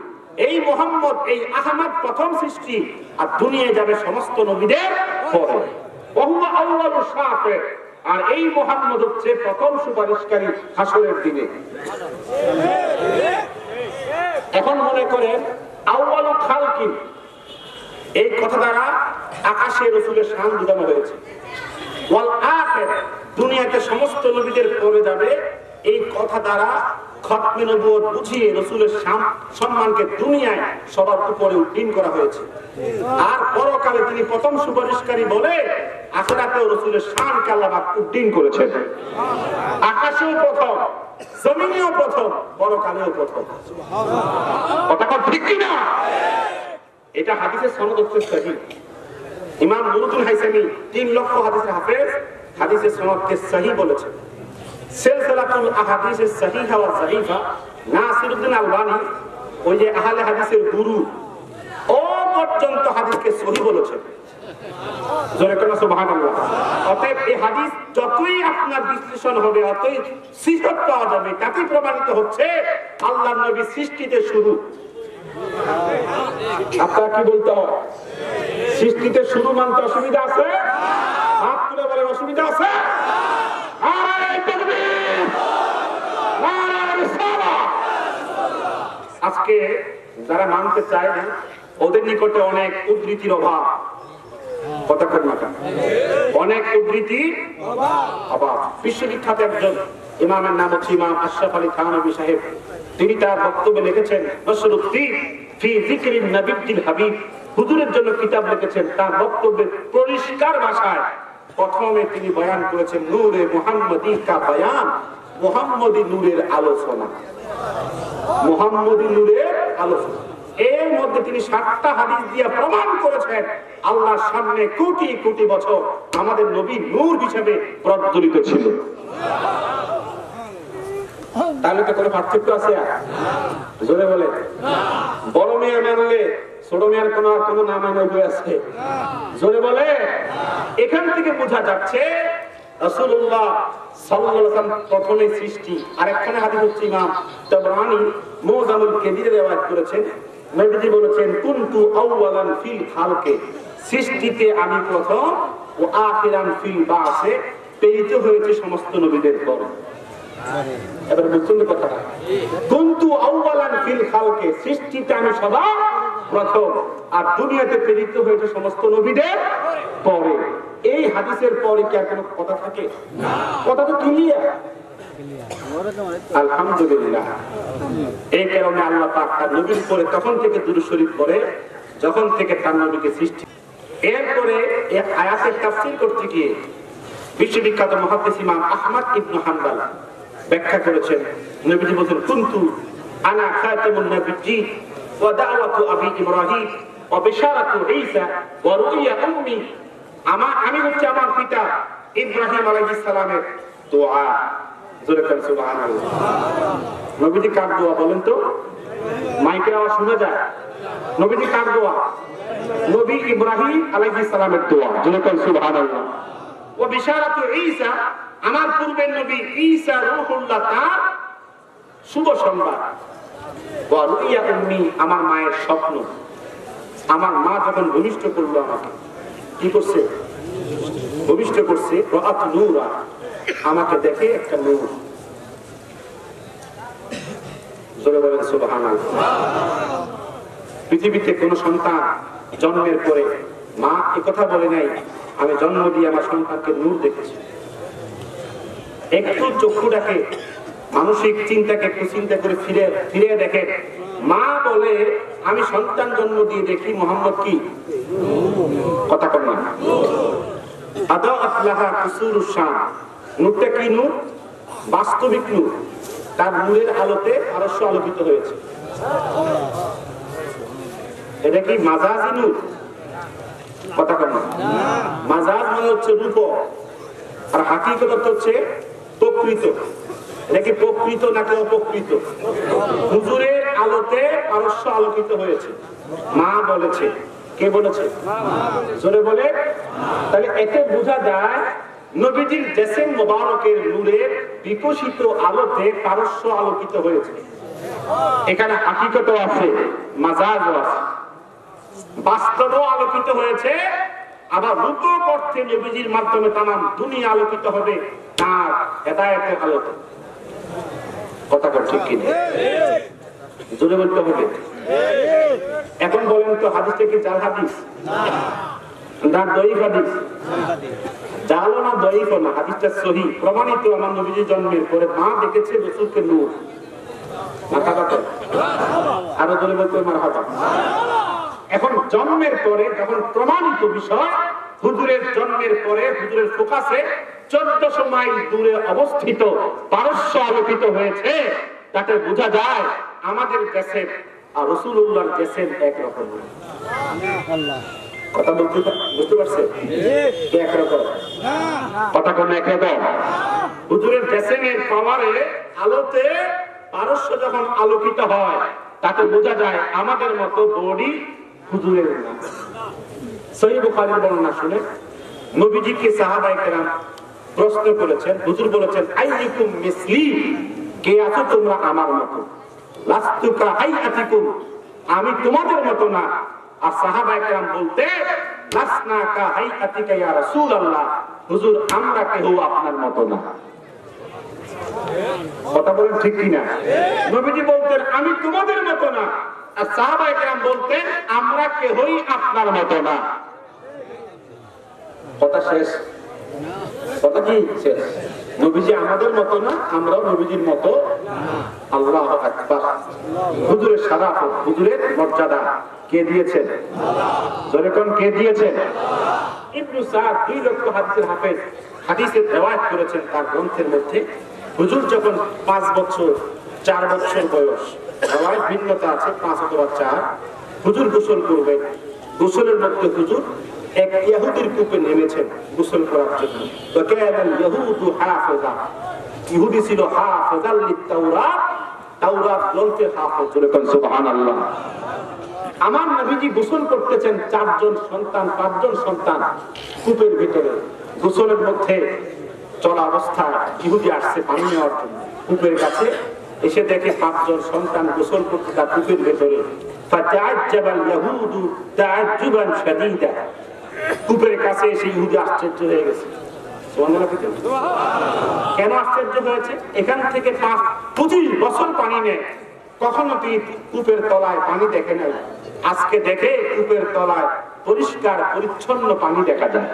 এই মুহাম্মদ, এই আহমদ প্রথম সৃষ্টি, আর দুনিয়ায় যাবে সমস্ত নবীদের পরে। ওহুয়া আউয়ালু শাফি, আর এই মুহাম্মদ হচ্ছে প্রথম সুপারিশকারী হাসরের দিনে। এখন মনে করেন আউয়ালু খালকি, এই কথা দ্বারা আকাশে রাসূলের শান বোঝানো হয়েছে। ওয়াল আখির, দুনিয়াতে সমস্ত নবীদের পরে যাবে, এই কথা দ্বারা খতমে নবুয়ত বুঝিয়ে রাসূলের সম্মানকে দুনিয়ায় সবার উপরে উত্তীর্ণ করা হয়েছে। আর পরকালে তিনি প্রথম সুপারিশকারী বলে আখিরাতেও রাসূলের শানকে আল্লাহ পাক উত্তীর্ণ করেছেন। আকাশেও প্রথম, জমিনেও প্রথম, পরকালেও প্রথম। কথা ঠিক কি না? এটা হাদিসের সনদ হচ্ছে সহিহ। ইমাম নুরুদ্দিন হাইসামি 3 লক্ষ হাদিসের হাফেজ, হাদিসের সনদকে সহিহ বলেছেন। সিলসিলাতুল আহাদিসের সহিহা ওয়া যায়ীফা, নাসিরউদ্দিন আলবানী, ওই যে আহলে হাদিসের গুরু, ও পর্যন্ত হাদিসকে সহিহ বলেছেন। জোরে কেন সুবহানাল্লাহ। অতএব এই হাদিস যতই আপনার বিশ্লেষণ হবে, অতই সিহত পাওয়া যাবে, তাতেই প্রমাণিত হচ্ছে আল্লাহর নবী সৃষ্টিতে শুরু। আপনারা কি বলতে হয়? সৃষ্টিতে শুরু মানতে অসুবিধা আছে? হাত তুলে বলে অসুবিধা আছে? আজকে যারা মানতে চায় না, ওদের নিকটে অনেক উদ্ধৃতির অভাব। কতক্ষণ মাথা, অনেক উদ্ধৃতির অভাব। বিশ্ববিখ্যাত একজন ইমামের নাম হচ্ছে ইমাম আশরাফ আলী থানভী সাহেব। তিনি তার বক্তব্যে লিখেছেন, নসরুদ্দিন ফি যিকরিন নবিয়্যিল হাবিব, হুজুরের জন্য কিতাব লিখেছেন। তার বক্তব্যে পরিষ্কার ভাষায় প্রথমে তিনি বয়ান করেছেন নূরে মুহাম্মদী কা বয়ান, মুহাম্মদী নূরের আলোচনা। মুহাম্মদী নূরের আলোচনা, এর মধ্যে তিনি 7টা হাদিস দিয়ে প্রমাণ করেছেন আল্লাহর সামনে কোটি কোটি বছর আমাদের নবী নূর হিসেবে প্রজ্বলিত ছিল। তাহলে তো কোনো পার্থক্য আছে? জোরে বলে। বড় মেয়ে মানলে ছোট মেয়ের কোনো নাম আছে? জোরে বলে। এখান থেকে বোঝা যাচ্ছে রাসূলুল্লাহ সাল্লাল্লাহু আলাইহি ওয়াসাল্লাম প্রথমে সৃষ্টি। আরেকখানে হাদিস হচ্ছে ইমাম তাবরানী মুজামুল কেবিরে রিওয়ায়াত করেছেন, নবীজি বলেছেন কুনতু আউওয়ালান ফিল খালকে, সৃষ্টিতে আমি প্রথম, ও আখিরান ফিল বাসে, প্রেরিত হয়েছে সমস্ত নবীদের পর। এবার বুঝছেন কথাটা? কুনতু আউওয়ালান ফিল খালকে, সৃষ্টিতে আমি সবার প্রথম, আর দুনিয়াতে প্রেরিত হয়েছে সমস্ত নবীদের পরে। এই হাদিসের পরে কি আর কোনো কথা থাকে? কথা তো ক্লিয়ার। আলহামদুলিল্লাহ। এই কারণে আল্লাহ পাক তার নবীর উপরে তখন থেকে দুরূদ শরীফ পড়ে যখন থেকে তার নবীকে সৃষ্টি। এরপরে এই আয়াতের তাফসীর করতে গিয়ে বিশ্ববিখ্যাত মুহাদ্দিস ইমাম আহমদ ইবনে হাম্বল ব্যাখ্যা করেছেন, নবীজি বলেন কুনতু আনা খাতামুন নাবিয়্যিন ওয়া দাওয়াতু আবি ইব্রাহিম ওয়া বিশারাতু ঈসা ওয়া রুইয়া উম্মি, আমি হচ্ছে আমার পিতা ইব্রাহিম আলাইহিস সালামের দোয়া। জোরে বলেন সুবহানাল্লাহ। নবীজি কার দোয়া বলেন তো? মাইকের আওয়াজ শোনা যায়? নবীজি কার দোয়া? নবী ইব্রাহিম আলাইহিস সালামের দোয়া। জোরে বলেন সুবহানাল্লাহ। ওয়া বিশারাতু ঈসা, আমার পূর্বের নবী ঈসা রূহুল্লাহ তার শুভ সংবাদ। ওয়া রুইয়া উম্মি, আমার মায়ের স্বপ্ন। আমার মা যখন ভূমিষ্ঠ করলো আমাকে, কি করছে? ভূমিষ্ঠ করছে। রাআত নূরা, আমাকে দেখে একটা নূর। জোরে বলেন সুবহানাল্লাহ। পৃথিবীতে কোন সন্তান জন্মের পরে মা একথা বলে নাই আমি জন্ম দিয়ে আমার সন্তানকে নূর দেখেছি। একটু চক্ষুটাকে মানসিক চিন্তাকে একটু চিন্তা করে ফিরে দেখে, মা বলে আমি সন্তান জন্ম দিয়ে দেখি মোহাম্মদ কি কথা কর না। আদাআত লাহা কুসুরুশ শাম, নূরটা কি নূর? বাস্তবিক নূর। তার নূরের আলোতে আরশ আলোকিত হয়েছে। এটা কি মাজাজি নূর? কথা কর না। মাজাজ মানে হচ্ছে রূপ, আর হাকিকত হচ্ছে প্রকৃত। এটা কি প্রকৃত নাকি অপ্রকৃত? হুজুরের আলোতে আরশ আলোকিত হয়েছে। মা বলেছে। কে বলেছে? জোরে বলে। তাহলে এতে বোঝা যায় নবীজির জিসম মোবারকের নূরের বিকশিত আলোতে আরশ আলোকিত হয়েছে। এখানে হাকিকতও আছে, মাজাজও আছে, বাস্তবও আলোকিত হয়েছে। আবার রূপক অর্থে নবীজির মাধ্যমে তামাম দুনিয়া আলোকিত হবে তার হেদায়েতের আলোতে। কথা কর ঠিক কিনা? জোরে বলতে হবে। এখন বলেন তো হাদিসটা কি জাল হাদিস না দঈফ হাদিস? জালও না দঈফও না, হাদিসটা সহিহ প্রমাণিত। আমার নবীজি জন্মের পরে মা দেখেছে রাসূলকে নূর। মারহাবা। আরো জোরে বলতে মারহাবা। এখন জন্মের পরে যখন প্রমাণিত বিষয়, হুজুরের জন্মের পরে হুজুরের ফোকাসে 1400 মাইল দূরে অবস্থিত পারস্য আলোকিত হয়েছে, তাতে বোঝা যায় আমাদের দেশে আর রাসূলুল্লাহর দেশে একরকম। কথা বুঝতে পারছে? একরকম কথা কোন একরকম? হুজুরের দেশের পাওয়ারে আলোতে পারস্য যখন আলোকিত হয়, তাতে বোঝা যায় আমাদের মতো বডি হুজুরের না। সহিহ বুখারীর বর্ণনা শুনে নবীজিকে সাহাবায়ে কেরাম প্রশ্ন করেছেন, হুজুর বলেছেন আইয়ুকুম মিসলি, কে আছো তোমরা আমার মতো? লাস্তুকা হাইয়াতিকুম, আমি তোমাদের মতো না। আর সাহাবায়ে কেরাম বলতে লাসনা কা হাইয়াতিকা ইয়া রাসূলুল্লাহ, হুজুর আমরা কেউ আপনার মতো না। কথা বলেন ঠিক কিনা? নবীজি বলতেন আমি তোমাদের মতো না, আর সাহাবায়ে কেরাম বলতেন আমরা কেউই আপনার মতো না। কথা শেষ? কথা কি শেষ? নবীজি আমাদের মতো না, আমরাও নবীজির মতো। আল্লাহু আকবার। হুজুরের শারাফত, হুজুরের মর্যাদা কে দিয়েছেন? জোরে কোন কে দিয়েছেন? ইবনে সাদ 2 লক্ষ হাদিসের হাফেজ হাদিসে রিওয়ায়াত করেছেন তার গ্রন্থের মধ্যে। হুজুর যখন 5 বছর 4 বছর বয়স, রিওয়ায়াত ভিন্নতা আছে 5 অথবা 4, হুজুর গোসল করবেন। গোসলের মধ্যে হুজুর এক ইহুদির কূপে নেমেছেন গোসল করার জন্য। তো কানাল ইহুদু হাফিজা, ইহুদি ছিল হাফিজাল লিত-তাওরাত, তাওরাত গ্রন্থের হাফেজ। সুবহানাল্লাহ। আমার নবীজি গোসল করতেছেন, 4 জন সন্তান 5 জন সন্তান কূপের ভিতরে। গোসলের মধ্যে চলা অবস্থায় ইহুদি আসছে পানি নেওয়ার জন্য। কূপের কাছে এসে দেখে 5 জন সন্তান গোসল করতে তার কূপের ভিতরে। ফাতাআজ্জাবাল ইয়াহুদু তাআজ্জুবান শাদীদা, কূপের কাছে এসে ইহুদি আশ্চর্য হয়ে গেছে। কেন আশ্চর্য হয়েছে? এখান থেকে 25 বছর পানি নেয়, কখনো তিনি কূপের তলায় পানি দেখে নাই। আজকে দেখে কূপের তলায় পরিষ্কার পরিচ্ছন্ন পানি দেখা যায়।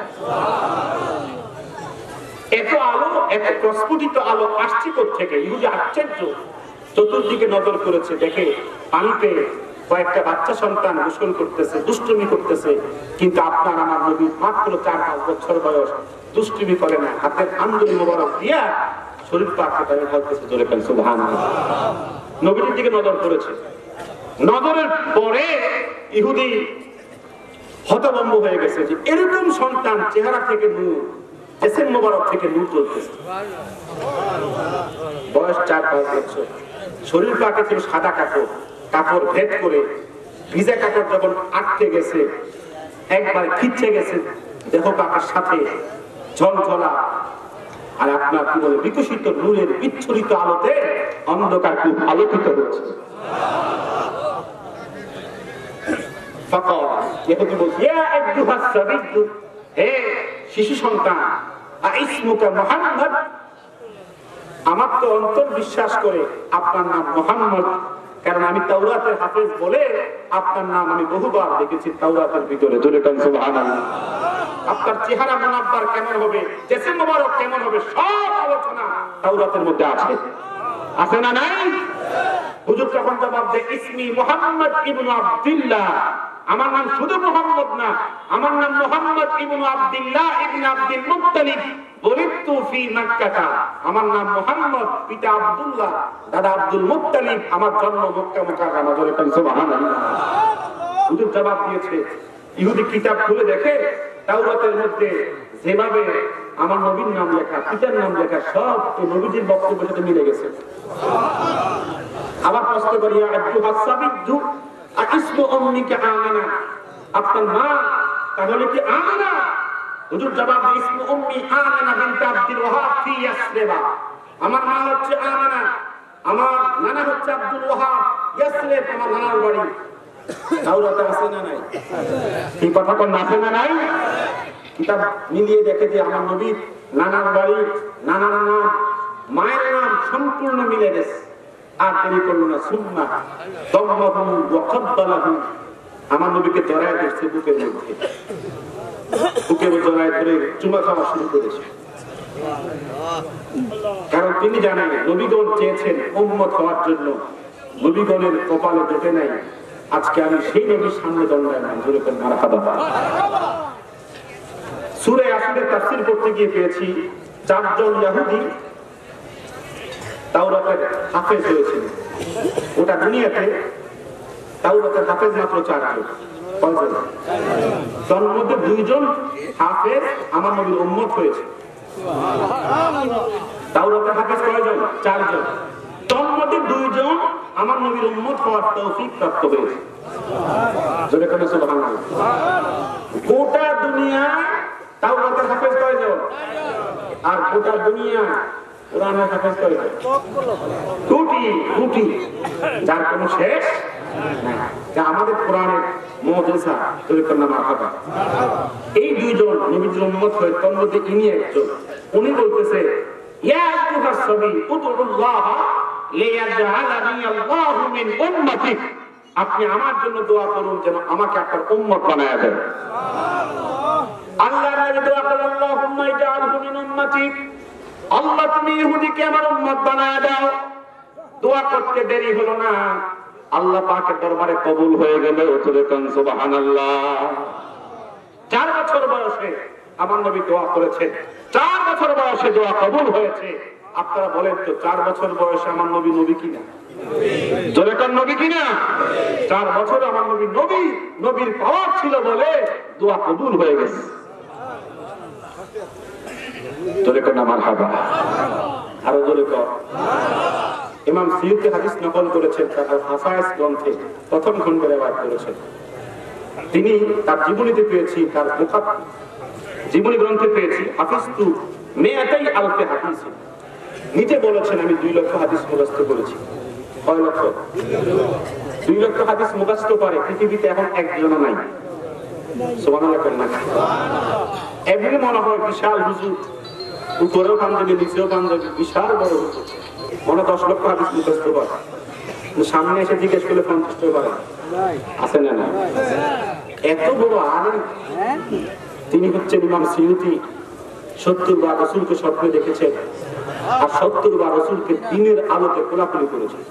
এত আলো, এত প্রস্ফুটিত আলো আসছে কোত্থেকে? ইহুদি আশ্চর্য, চতুর্দিকে নজর করেছে, দেখে পানিতে কয়েকটা বাচ্চা সন্তান গোসল করতেছে, দুষ্টুমি করতেছে। কিন্তু আপনার আমার নবী মাত্র 4-5 বছর বয়স, দুষ্টুমি করে না, হাতের আঙ্গুল মোবারক দিয়া শরীর পাকে তারা ঢালতেছে। জোরে বলেন সুবহানাল্লাহ। নবীর দিকে নজর করেছে। নজরের পরে ইহুদি হতভম্ব হয়ে গেছে যে এরকম সন্তান, চেহারা থেকে নূর, জেসেম মোবারক থেকে নূর চলতেছে। বয়স 4-5 বছর, শরীর পাকে ছিল সাদা কাপড়, কাপড় ভেদ করে ভিজা কাপড় যখন আটকে গেছে, একবার খিচ্ছে গেছে দেহ পাকের সাথে ঝলঝলা। আর আপনার কি বলে বিকশিত নূরের বিচ্ছুরিত আলোতে অন্ধকার খুব আলোকিত হচ্ছে। শিশু সন্তান, আমার তো অন্তর বিশ্বাস করে আপনার নাম মুহাম্মদ, কারণ আমি তাওরাতের হাফেজ বলে আপনার নাম আমি বহুবার দেখেছি তাওরাতের ভিতরে। জোরে বলেন সুবহানাল্লাহ। আপনার চেহারা মুনাব্বার কেমন হবে, জেসিম মুবারক কেমন হবে, সব আলোচনা তাওরাতের মধ্যে আছে, আছে না নাই? হুজুর যখন জবাব দেয় ইসমি মুহাম্মদ ইবনে আব্দুল্লাহ, আমার নাম শুধু মুহাম্মদ না, আমার নাম মুহাম্মদ ইবনে আব্দুল্লাহ ইবনে আব্দুল মুত্তালিব, ওলিদতু ফি মক্কাহ, আমার নাম মুহাম্মদ, পিতা আব্দুল্লাহ, দাদা আব্দুল মুত্তালিব, আমার জন্ম মক্কা মুকাররমা। জোরে বলেন সুবহানাল্লাহ। হুজুর জবাব দিয়েছে, ইহুদি কিতাব খুলে দেখে তাওরাতের মধ্যে যেভাবে আমার নবীর নাম লেখা, পিতার নাম লেখা, সব এই নবীজির বক্তব্যের সাথে মিলে গেছে। আবার প্রশ্ন করি, আব্দু ইসমু উম্মিকা আমিনা, আপনার মা তাহলে কি আমিনা? হুজুর জবাব দিয়ে ইসমু উম্মি আমিনা বিনত আব্দুল ওয়াহাব ফি ইয়াসরিবা, আমার মা হচ্ছে আমিনা, আমার নানা হচ্ছে আব্দুল ওয়াহাব, ইয়াসরিব আমার নানার বাড়ি। তাওরাতে আছে না নাই? কি কথা কোন আছে না নাই? কিতাব মিলিয়ে দেখে যে আমার নবীর নানার বাড়ি, নানার নাম, মায়ের নাম সম্পূর্ণ মিলে গেছে। আর দেরি করলো না, সুন্নাহ দম্মাহু ওয়া কাব্বালাহু, আমার নবীকে জড়ায় ধরছে বুকের মধ্যে, বুকের জড়ায় ধরে চুমা খাওয়া শুরু করেছে। কারণ তিনি জানেন নবীগণ চেয়েছেন উম্মত হওয়ার জন্য, নবীগণের কপালে জোটে নাই। আজকে আমি সেই নবীর সামনে দণ্ডায়মান। জোরে বলেন মারহাবা। সূরা ইয়াসিনের তাফসীর করতে গিয়ে পেয়েছি 4 জন ইহুদি তাওরাতের হাফেজ হয়েছিল। ওটা দুনিয়াতে তাওরাতের হাফেজ মাত্র 4 জন। কয়জন? তার মধ্যে 2 জন হাফেজ আমার নবীর উম্মত হয়েছে। তাওরাতের হাফেজ কয়জন? 4 জন। তার মধ্যে 2 জন আমার নবীর উম্মত হওয়ার তৌফিক প্রাপ্ত হয়েছে। জোরে বলেন সুবহানাল্লাহ। গোটা দুনিয়া তাওরাতের হাফেজ কয়জন? আর গোটা দুনিয়া কোরআনের হাফেজ কয়জন? কোটি কোটি, যার কোনো শেষ নাই। যা আমাদের কোরআনের মুজিজা। জোরে বলেন মারহাবা। এই 2 জন নবীর উম্মত হয়ে তার মধ্যে ইনি একজন। উনি বলতেছে, ইয়া আইয়ুহাস সাবী উদউল্লাহ লিয়াজআলানি আল্লাহু মিন উম্মতি, আপনি আমার জন্য দোয়া করুন যেন আমাকে আপনার উম্মত বানায়া দেন। আল্লাহর নবী দোয়া করেন, আল্লাহুম্মা ইজআলহু মিন উম্মতি, আল্লাহ তুমি ইহুদিকে আমার উম্মত বানায়া দাও। দোয়া করতে দেরি হলো না, আল্লাহ পাকের দরবারে কবুল হয়ে গেল। জোরে বলেন সুবহানাল্লাহ। 4 বছর বয়সে আমার নবী দোয়া করেছেন, 4 বছর বয়সে দোয়া কবুল হয়েছে। আপনারা বলেন তো 4 বছর বয়সে আমার নবী নবী কিনা? জোরে বলেন নবী কিনা? 4 বছর আমার নবী নবী, নবীর পাওয়ার ছিল বলে দোয়া কবুল হয়ে গেছে। জোরে বলেন মারহাবা। আরো জোরে কর। ইমাম সিয়ুতি হাদিস নকল করেছেন, তার হাসায়েস গ্রন্থে প্রথম খণ্ডে রেওয়ায়াত করেছেন। তিনি তার জীবনীতে পেয়েছি, তার জীবনী গ্রন্থে পেয়েছি, হাফিজতু মিআতাই আলফি হাদিস, নিচে বলেছেন আমি 2 লক্ষ হাদিস মুখস্থ করেছি। কয় লক্ষ? 2 লক্ষ হাদিস মুখস্থ করে পৃথিবীতে এখন একজনও নাই। সুবহানাল্লাহ কন্যা। এমনি মনে হয় বিশাল হুজুর, উপরেও পাঞ্জাবি নিচেও পাঞ্জাবি, বিশাল বড় হুজুর, মনে 10 লক্ষ হাদিস মুখস্থ করে। সামনে এসে জিজ্ঞেস করলে 50 পারে আছে না না? এত বড় আলেম তিনি হচ্ছেন ইমাম সিয়ুতি। 70 বার রাসূলকে স্বপ্নে দেখেছেন আর 70 বার রাসূলকে দিনের আলোতে কোলাকুলি করেছেন।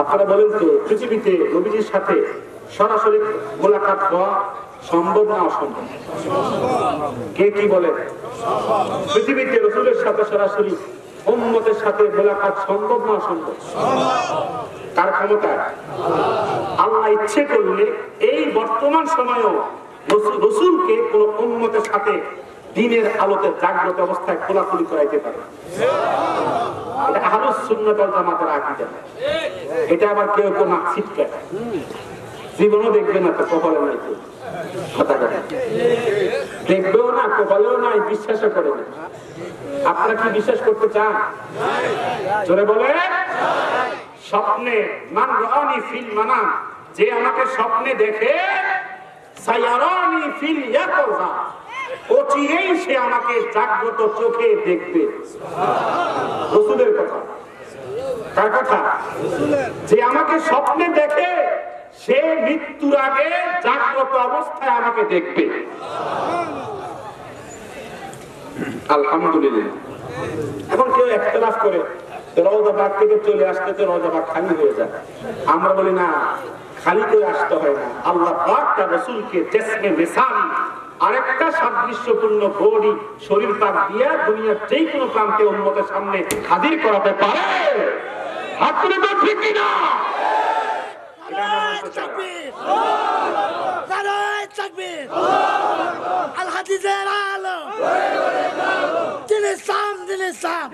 আপনারা বলেন তো পৃথিবীতে নবীজির সাথে সরাসরি মোলাকাত হওয়া সম্ভব না অসম্ভব? কে কি বলেন? পৃথিবীতে রাসূলের সাথে সরাসরি উম্মতের সাথে মোলাকাত সম্ভব না অসম্ভব? কার ক্ষমতা? আল্লাহ ইচ্ছে করলে এই বর্তমান সময়েও রাসূলকে কোন উম্মতের সাথে দিনের আলোতে জাগ্রত অবস্থায় কোলাকুলি করাইতে পারে। এটা আহলুস সুন্নাত ওয়াল জামাতের আকীদা। এটা আবার কেউ কেউ নাক ছিটকায়, জীবনও দেখবে না, তো কপালে নাই, তো কথা কথা দেখবেও না, কপালেও নাই, বিশ্বাসও করে না। আপনারা কি বিশ্বাস করতে চান? জোরে বলে। স্বপ্নে মান রাআনি ফিল মানাম, যে আমাকে স্বপ্নে দেখে, সায়ারানি ফিল ইয়াকাযা, অচিরেই সে আমাকে জাগ্রত চোখে দেখবে। রাসূলের কথা। কার কথা? যে আমাকে স্বপ্নে দেখে সে মৃত্যুর আগে জাগ্রত অবস্থায় আমাকে দেখবে। আলহামদুলিল্লাহ। এখন কেউ ইখতিলাফ করে রওজা পাক থেকে চলে আসতে তো রওজা পাক খালি হয়ে যায়। আমরা বলি না, খালি করে আসতে হয় না। আল্লাহ পাক তার রাসূলকে জিসমে মিসাল, আরেকটা সাদৃশ্যপূর্ণ বডি, শরীর পাক দিয়া দুনিয়ার যে কোনো প্রান্তে উম্মতের সামনে হাজির করাতে পারে। হাত তুলে তো ঠিক কি না? তাকবীর, নারায়ে তাকবীর, আল হাদিসের আলো, দিনে সাম, দিনে সাম।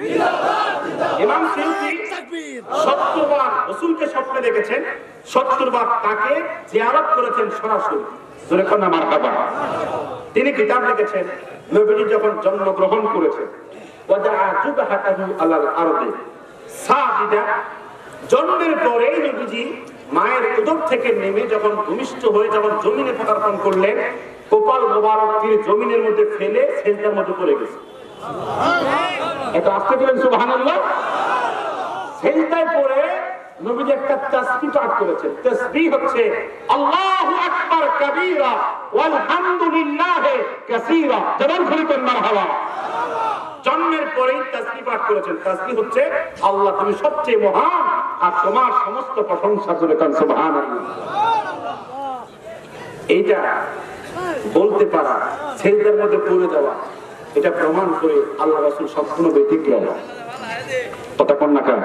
ইমাম সিউতি 70 বার রাসূলকে স্বপ্নে দেখেছেন, 70 বার তাকে জিয়ারত করেছেন সরাসরি। জোরে কোন মারহাবা। তিনি কিতাব লিখেছেন, নবীজি যখন জন্মগ্রহণ করেছেন, ওয়াদাআ জুবহাতাহু আলাল আরদি সাজিদা, জন্মের পরেই নবীজি মায়ের উদর থেকে নেমে যখন ভূমিষ্ঠ হয়ে যখন জমিনে পদার্পণ করলেন, কপাল মোবারক তিনি জমিনের মধ্যে ফেলে সেজদার মধ্যে পড়ে গেছে। এটা আস্তে দিলেন সুবহানাল্লাহ। সেজদায় পড়ে নবীজি একটা তাসবিহ পাঠ করেছেন। তাসবিহ হচ্ছে আল্লাহু আকবার কাবীরা ওয়াল হামদুলিল্লাহি কাসীরা। জবান খুলে পড়ুন মারহাবা। জন্মের পরেই তাসবিহ পাঠ করেছেন। তাসবিহ হচ্ছে আল্লাহ তুমি সবচেয়ে মহান আর তোমার সমস্ত প্রশংসা করে কান সুবহানাল্লাহ। এইটা বলতে পারা, সেজদার মধ্যে পড়ে যাওয়া, এটা প্রমাণ করে আল্লাহ রাসূল সম্পূর্ণ ব্যতিক্রম। কথা কোন না কেন?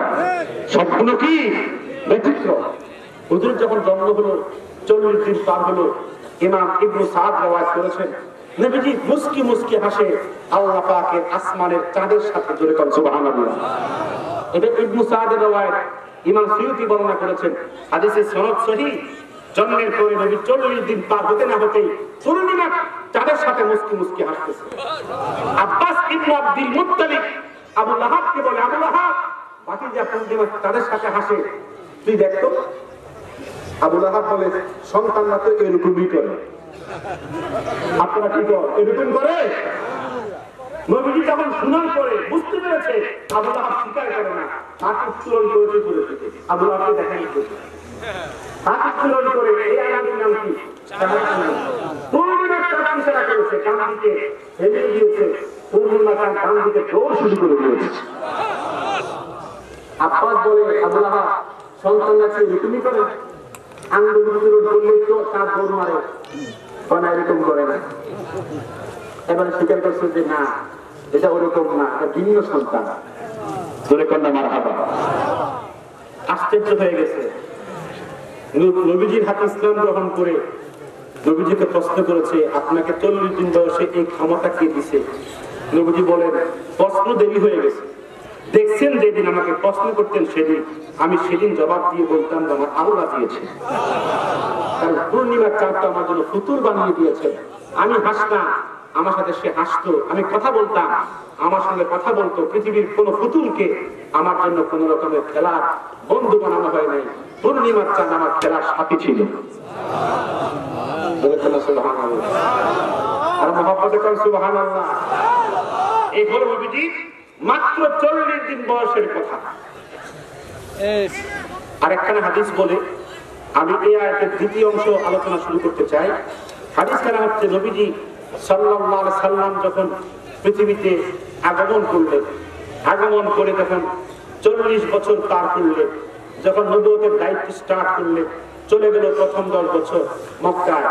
সম্পূর্ণ কি ব্যতিক্রম। হুজুর যখন জন্ম হলো, 40 দিন পার হলো, ইমাম ইবনে সাদ রওয়ায়াত করেছেন, নবীজি মুস্কি মুস্কি হাসে আল্লাহ পাকের আসমানের চাঁদের সাথে। জোরে কোন সুবহানাল্লাহ। এটা ইবনে সাদের রওয়ায়াত। ইমাম সিউতি বর্ণনা করেছেন, হাদিসের সনদ সহিহ। জন্মের পরে নবী 40 দিন পার হতে না হতেই পূর্ণিমা চাঁদের সাথে মুস্কি মুস্কি হাসতেছে। আব্বাস ইবনে আব্দুল মুত্তালিব আবু লাহাবকে বলে, আবু লাহাব, ভাতিজা পূর্ণিমা চাঁদের সাথে হাসে, তুই দেখতো। আবু লাহাব বলে, সন্তানরা তো এরকমই করে। আপনারা কি এরকম করে? নবীজি যখন শোনার পরে বুঝতে পেরেছে, আবু লাহাব স্বীকার করে না, হাত উত্তোলন করেছে ঘুরে থেকে। আবু লাহাবকে দেখাই দিয়েছে, হাত উত্তোলন করে এই আয়াতের নাম কি? পূর্ণিমার চাঁদ ইশারা করেছে, ডান দিকে হেলে গিয়েছে, পূর্ণিমা চাঁদ ডান দিকে দৌড় শুরু করে দিয়েছে। আব্বাস বলে, আবু লাহাব, সন্তানরা কি এরকমই করে? আঙ্গুল উত্তোলন করলে তো চাঁদ দৌড় মারে, এরকম করে না। এবারে স্বীকার করছে যে না, এটা ওরকম না, এটা ভিন্ন সন্তান। ধরে কন্যা মারহাবা। আশ্চর্য হয়ে গেছে। নবীজির হাতে ইসলাম গ্রহণ করে নবীজিকে প্রশ্ন করেছে, আপনাকে 40 দিন বয়সে এই ক্ষমতা কে দিছে? নবীজি বলেন, প্রশ্ন দেরি হয়ে গেছে। দেখছেন যেদিন আমাকে প্রশ্ন করতেন সেদিন আমি সেদিন জবাব দিয়ে বলতাম যে আমার আল্লাহ দিয়েছে। কারণ পূর্ণিমার চাঁদটা আমার জন্য ফুতুর বানিয়ে দিয়েছে। আমি হাসতাম, আমার সাথে সে হাসতো, আমি কথা বলতাম, আমার সঙ্গে কথা বলতো। পৃথিবীর কোন ফুতুলকে আমার জন্য কোন রকমের খেলার বন্ধু বানানো হয় নাই। পূর্ণিমার চাঁদ আমার খেলার সাথী ছিল। আর মহব্বতে কোন সুবহানাল্লাহ। এই হলো নবীজি মাত্র 40 দিন বয়সের কথা। আরেকখানা হাদিস বলে আমি এই আয়াতের দ্বিতীয় অংশ আলোচনা শুরু করতে চাই। হাদিসখানা হচ্ছে, নবীজি সাল্লাল্লাহু আলাইহি সাল্লাম যখন পৃথিবীতে আগমন করলেন, আগমন করে তখন 40 বছর পার করলেন, যখন নবুয়তের দায়িত্ব স্টার্ট করলেন, চলে গেল প্রথম 10 বছর মক্কায়,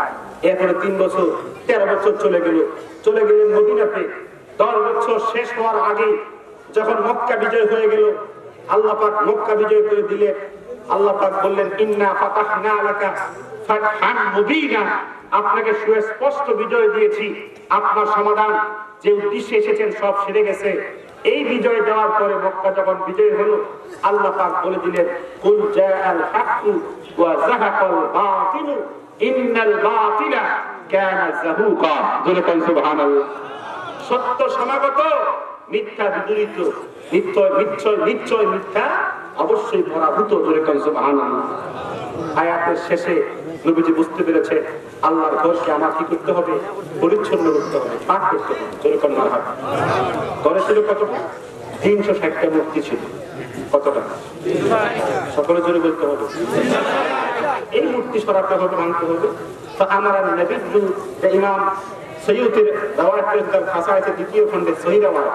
এরপরে 3 বছর 13 বছর চলে গেলেন মদিনাতে। 10 বছর শেষ হওয়ার আগে যখন মক্কা বিজয় হয়ে গেল, আল্লাহ পাক মক্কা বিজয় করে দিলেন। আল্লাহ পাক বললেন, ইন্না ফাতাহনা লাকা ফাতহান মুবিনা, আপনাকে সুস্পষ্ট বিজয় দিয়েছি, আপনার সমাধান যে উদ্দেশ্যে এসেছেন সব সেরে গেছে। এই বিজয় দেওয়ার পরে মক্কা যখন বিজয় হলো, আল্লাহ পাক বলে দিলেন, কুল জাআল হাক্কু ওয়া যাহাকাল বাতিলু ইন্নাল বাতিলা কানা যাহুকা। জোরে বলেন সুবহানাল্লাহ। সত্য সমাগত, মিথ্যা বিদূরিত, নিশ্চয় মিথ্যা অবশ্যই পরাভূত। জোরে বলেন সুবহানাল্লাহ। আয়াতের শেষে নবীজি বুঝতে পেরেছে আল্লাহর ঘরকে আমার কি করতে হবে? পরিচ্ছন্ন করতে হবে, পাক করতে হবে। জোরে বলেন মারহাবা। ঘরে ছিল কতটা? 360টা মূর্তি ছিল। কতটা? সকলে জোরে বলতে হবে। এই মূর্তি সরাতে হবে, ভাঙতে হবে। তো আমার নবী ইমাম সৈয়দের রাওয়ায়াতের তার খাসায়েতে দ্বিতীয় খণ্ডে সহিহ রাওয়ায়াত।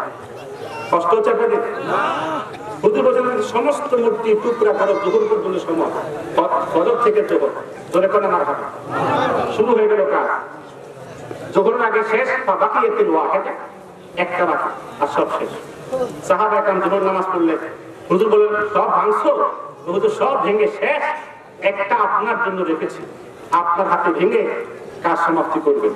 কষ্ট হচ্ছে আপনাদের? হুজুর বলেন সমস্ত মূর্তি টুকরা করো যোহর পর্যন্ত সময়, ফজর থেকে যোহর। জোরে কোন মারহাবা। শুরু হয়ে গেল কাজ, যোহরের আগে শেষ, বাকিয়াতুল ওয়াহিদা, একটা বাকি আর সব শেষ। সাহাবা একরাম যোহর নামাজ পড়লেন, হুজুর বলেন সব ভাঙছো? হুজুর সব ভেঙে শেষ, একটা আপনার জন্য রেখেছি, আপনার হাতে ভেঙে কাজ সমাপ্তি করবেন।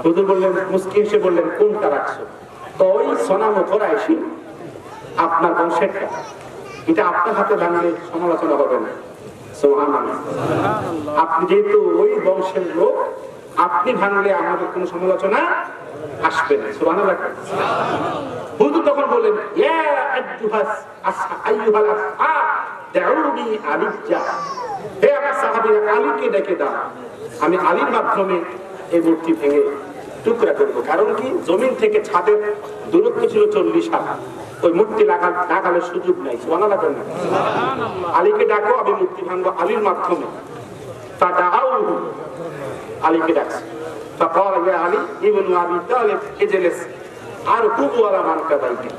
হুজুর বললেন, মুসকিন সে বললেন, কোনটা রাখছো? তো ওই সোনামো করাইছি, আপনার বংশেরটা, এটা আপনার হাতে ভাঙলে সমালোচনা হবে না। সুবহানাল্লাহ। আপনি যেহেতু ওই বংশের লোক, আপনি ভাঙলে আমাদের কোনো সমালোচনা আসবে না। সুবহানাল্লাহ। হুজুর তখন বললেন, ইয়া আইয়ুহাস আসহাব দাউনি আলিজা, হে আমার সাহাবীরা, আলীকে ডেকে দাও, আমি আলীর মাধ্যমে এই মূর্তি ভেঙে টুকরা করব। কারণ কি, জমিন থেকে ছাদের দূরত্ব ছিল 40 হাত, ওই মূর্তি লাগানোর সুযোগ নাই। সুবহানাল্লাহ। আলীকে ডাকো, আমি মূর্তি ভাঙবো আলীর মাধ্যমে। ফাদাউহু, আলীকে ডাকছে। ফাকাল ইয়া আলী ইবনে আবি তালিব ইজলিস আরকুবু আলা মানকাবাইকা,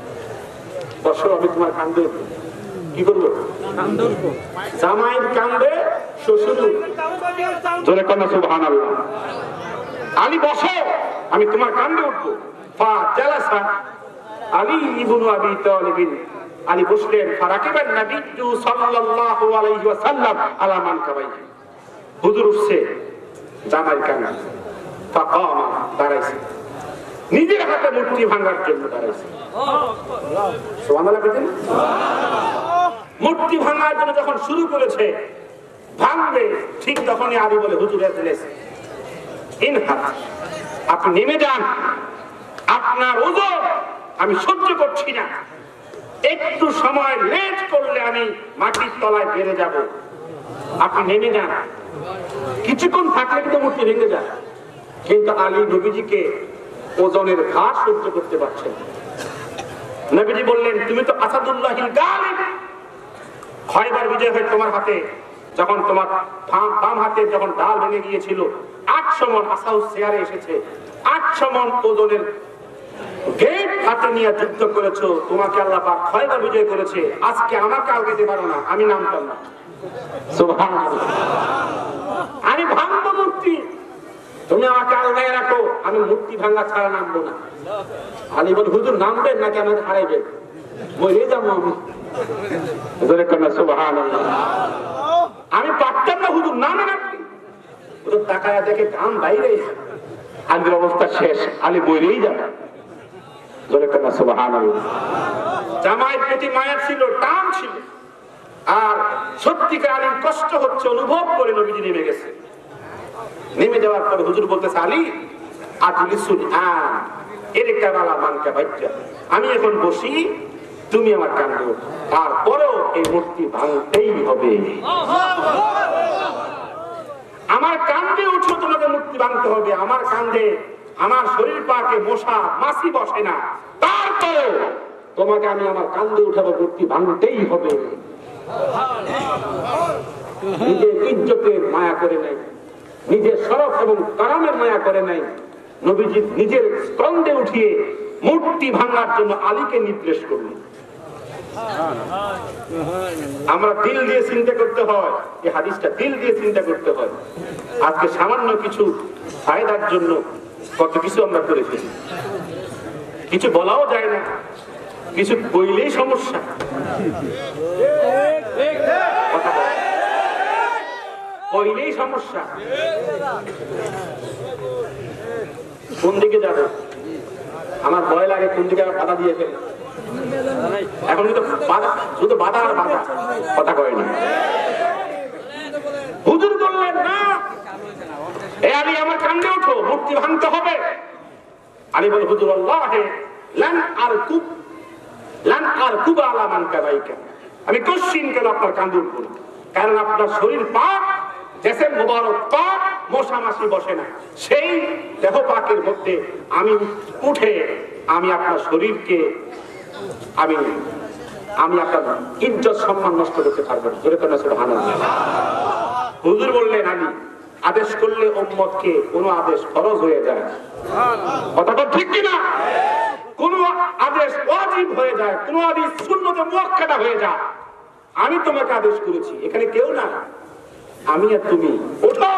বসো, আমি তোমার কাঁধে কি করবো? জামাইয়ের কাঁধে শ্বশুর। জোরে কোন সুবহানাল্লাহ। আলী বসো, আমি তোমার কাঁধে উঠবো। ফাজালাসা আলী ইবনে আবি তালিব, আলী বসলেন। ফারাকিবান নবী সাল্লাল্লাহু আলাইহি ওয়াসাল্লাম আলা মানকাবাইহি, হুজুর উঠছে জামাইয়ের কাঁধে। ফাকামা, দাঁড়াইছে, নিজের হাতে মূর্তি ভাঙার জন্য দাঁড়াইছে। সুবহানাল্লাহ। মূর্তি ভাঙার জন্য যখন শুরু করেছে, ভাঙবে, ঠিক তখনই আলী বলে, হুজুর ইনহাত, আপনি নেমে যান, আপনার ওজন আমি সহ্য করছি না, একটু সময় লেট করলে আমি মাটির তলায় বেড়ে যাব, আপনি নেমে যান। কিছুক্ষণ থাকলে কিন্তু মূর্তি ভেঙে যায়। কিন্তু আলী নবীজিকে ওজনের ঘাস সহ্য করতে পারছেন। নবীজি বললেন, তুমি তো আসাদুল্লাহিল গালিব, খয়বার বিজয় হয়ে তোমার হাতে যখন তোমার বাম হাতে যখন ডাল ভেঙে গিয়েছিল, 800 মণ আসাউস শেয়ারে এসেছে, 800 মণ ওজনের গেট হাতে নিয়ে যুদ্ধ করেছো, তোমাকে আল্লাহ পাক খয়বার বিজয় করেছে। আজকে আমাকে আলগাতে পারো না, আমি নামতাম না। সুবহানাল্লাহ। আমি ভাঙবো মূর্তি, তুমি আমাকে আলগায় রাখো, আমি মূর্তি ভাঙা ছাড়া নামবো না। আলী বল, হুজুর নামবেন নাকি আমাকে হারাইবেন? মরে যাবো আমি। আমি পারতাম না, হুজুর নামেন আপনি। হুজুর তাকায়া দেখে কাম বাইরে, আলীর অবস্থা শেষ, আলী বইরেই যাবে। জামাইয়ের প্রতি মায়া ছিল, টান ছিল, আর সত্যিকার আলীর কষ্ট হচ্ছে অনুভব করে নবীজি নেমে গেছে। নেমে যাওয়ার পরে হুজুর বলতেছে, আলী আজলিসুন এরকাবালা মানকা বাইজ্জা, আমি এখন বসি, তুমি আমার কাঁধে ওঠো, তারপরেও এই মূর্তি ভাঙতেই হবে। আমার কাঁধে উঠো, তোমাকে মূর্তি ভাঙতে হবে। আমার কাঁধে আমার শরীর পাকে মশা মাছি বসে না, তারপরেও তোমাকে আমি আমার কাঁধে উঠাবো, মূর্তি ভাঙতেই হবে। নিজের ইজ্জতের মায়া করে নাই, নিজের শরফ এবং কারামের মায়া করে নাই, নবীজি নিজের স্কন্ধে উঠিয়ে মূর্তি ভাঙার জন্য আলীকে নির্দেশ করলেন। আমরা দিল দিয়ে চিন্তা করতে হয়, এই হাদিসটা দিল দিয়ে চিন্তা করতে হয়। আজকে সামান্য কিছু ফায়দার জন্য কত কিছু আমরা করে ফেলি, কিছু বলাও যায় না, কিছু বইলেই সমস্যা। কইলেই সমস্যা। কোন দিকে যাবে আমার ভয় লাগে, কোন দিকে বাধা দিয়ে ফেলে। এখন কিন্তু শুধু বাধা আর বাধা, কথা কয় না। হুজুর বললেন না, এ আলী আমার কান্দে ওঠো, মূর্তি ভাঙতে হবে। আলী বল, হুজুর আল্লাহে লান আর কুবা আলা মান কাবাইকা, আমি কোশ্চিন কেন আপনার কান্দে উঠবো না, কারণ আপনার শরীর পাক, জেসে মোবারক পাক, মশা মাছি বসে না। সেই দেহ পাকের মধ্যে আমি উঠে আমি আপনার শরীরকে আমি আপনার ইজ্জত সম্মান নষ্ট করতে পারবো না। জোরে করে সুবহানাল্লাহ। হুজুর বললেন, আমি আদেশ করলে উম্মতকে কোন আদেশ ফরজ হয়ে যায়, কথাটা ঠিক কিনা? কোন আদেশ ওয়াজিব হয়ে যায়, কোন আদেশ সুন্নতে মুআক্কাদা হয়ে যায়। আমি তোমাকে আদেশ করেছি, এখানে কেউ না, আমি আর তুমি। ওঠো,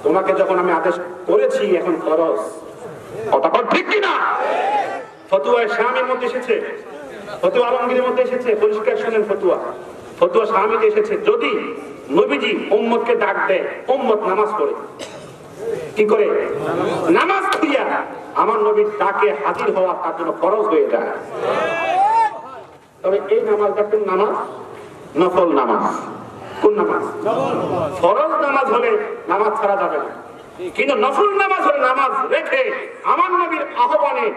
তোমাকে যখন আমি আদেশ করেছি এখন ফরজ, কথাটা ঠিক কিনা? ফতুয়া শামীর মধ্যে এসেছে, ফতুয়া আলমগীরের মধ্যে এসেছে, পরিষ্কার শুনেন ফতুয়া শামীতে এসেছে, যদি নবীজি উম্মতকে ডাক দেয়, উম্মত নামাজ পড়ে, কি করে? নামাজ পড়িয়া আমার নবীর ডাকে হাজির হওয়া তার জন্য ফরজ হয়ে যায়। তবে এই নামাজটা কোন নামাজ? নফল নামাজ। কোন নামাজ? ফরজ নামাজ হলে নামাজ ছাড়া যাবে না, কিন্তু নফল নামাজ হলে নামাজ রেখে আমার নবীর আহ্বানে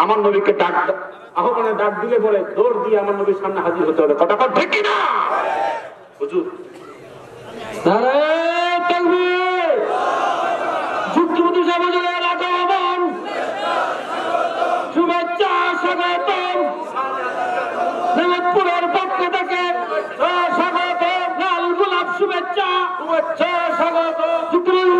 আমার নবীকে আহ্বানে ডাক দিলে পরে দৌড় দিয়ে আমার নবীর সামনে হাজির হতে হবে। কথা ঠিক কিনা? হুজুর যুক্তপতি সমাজের আগমন, শুভেচ্ছা স্বাগতম, নেমতপুরের পক্ষ থেকে স্বাগত, লাল গোলাপ শুভেচ্ছা, শুভেচ্ছা স্বাগত, যুক্তপতি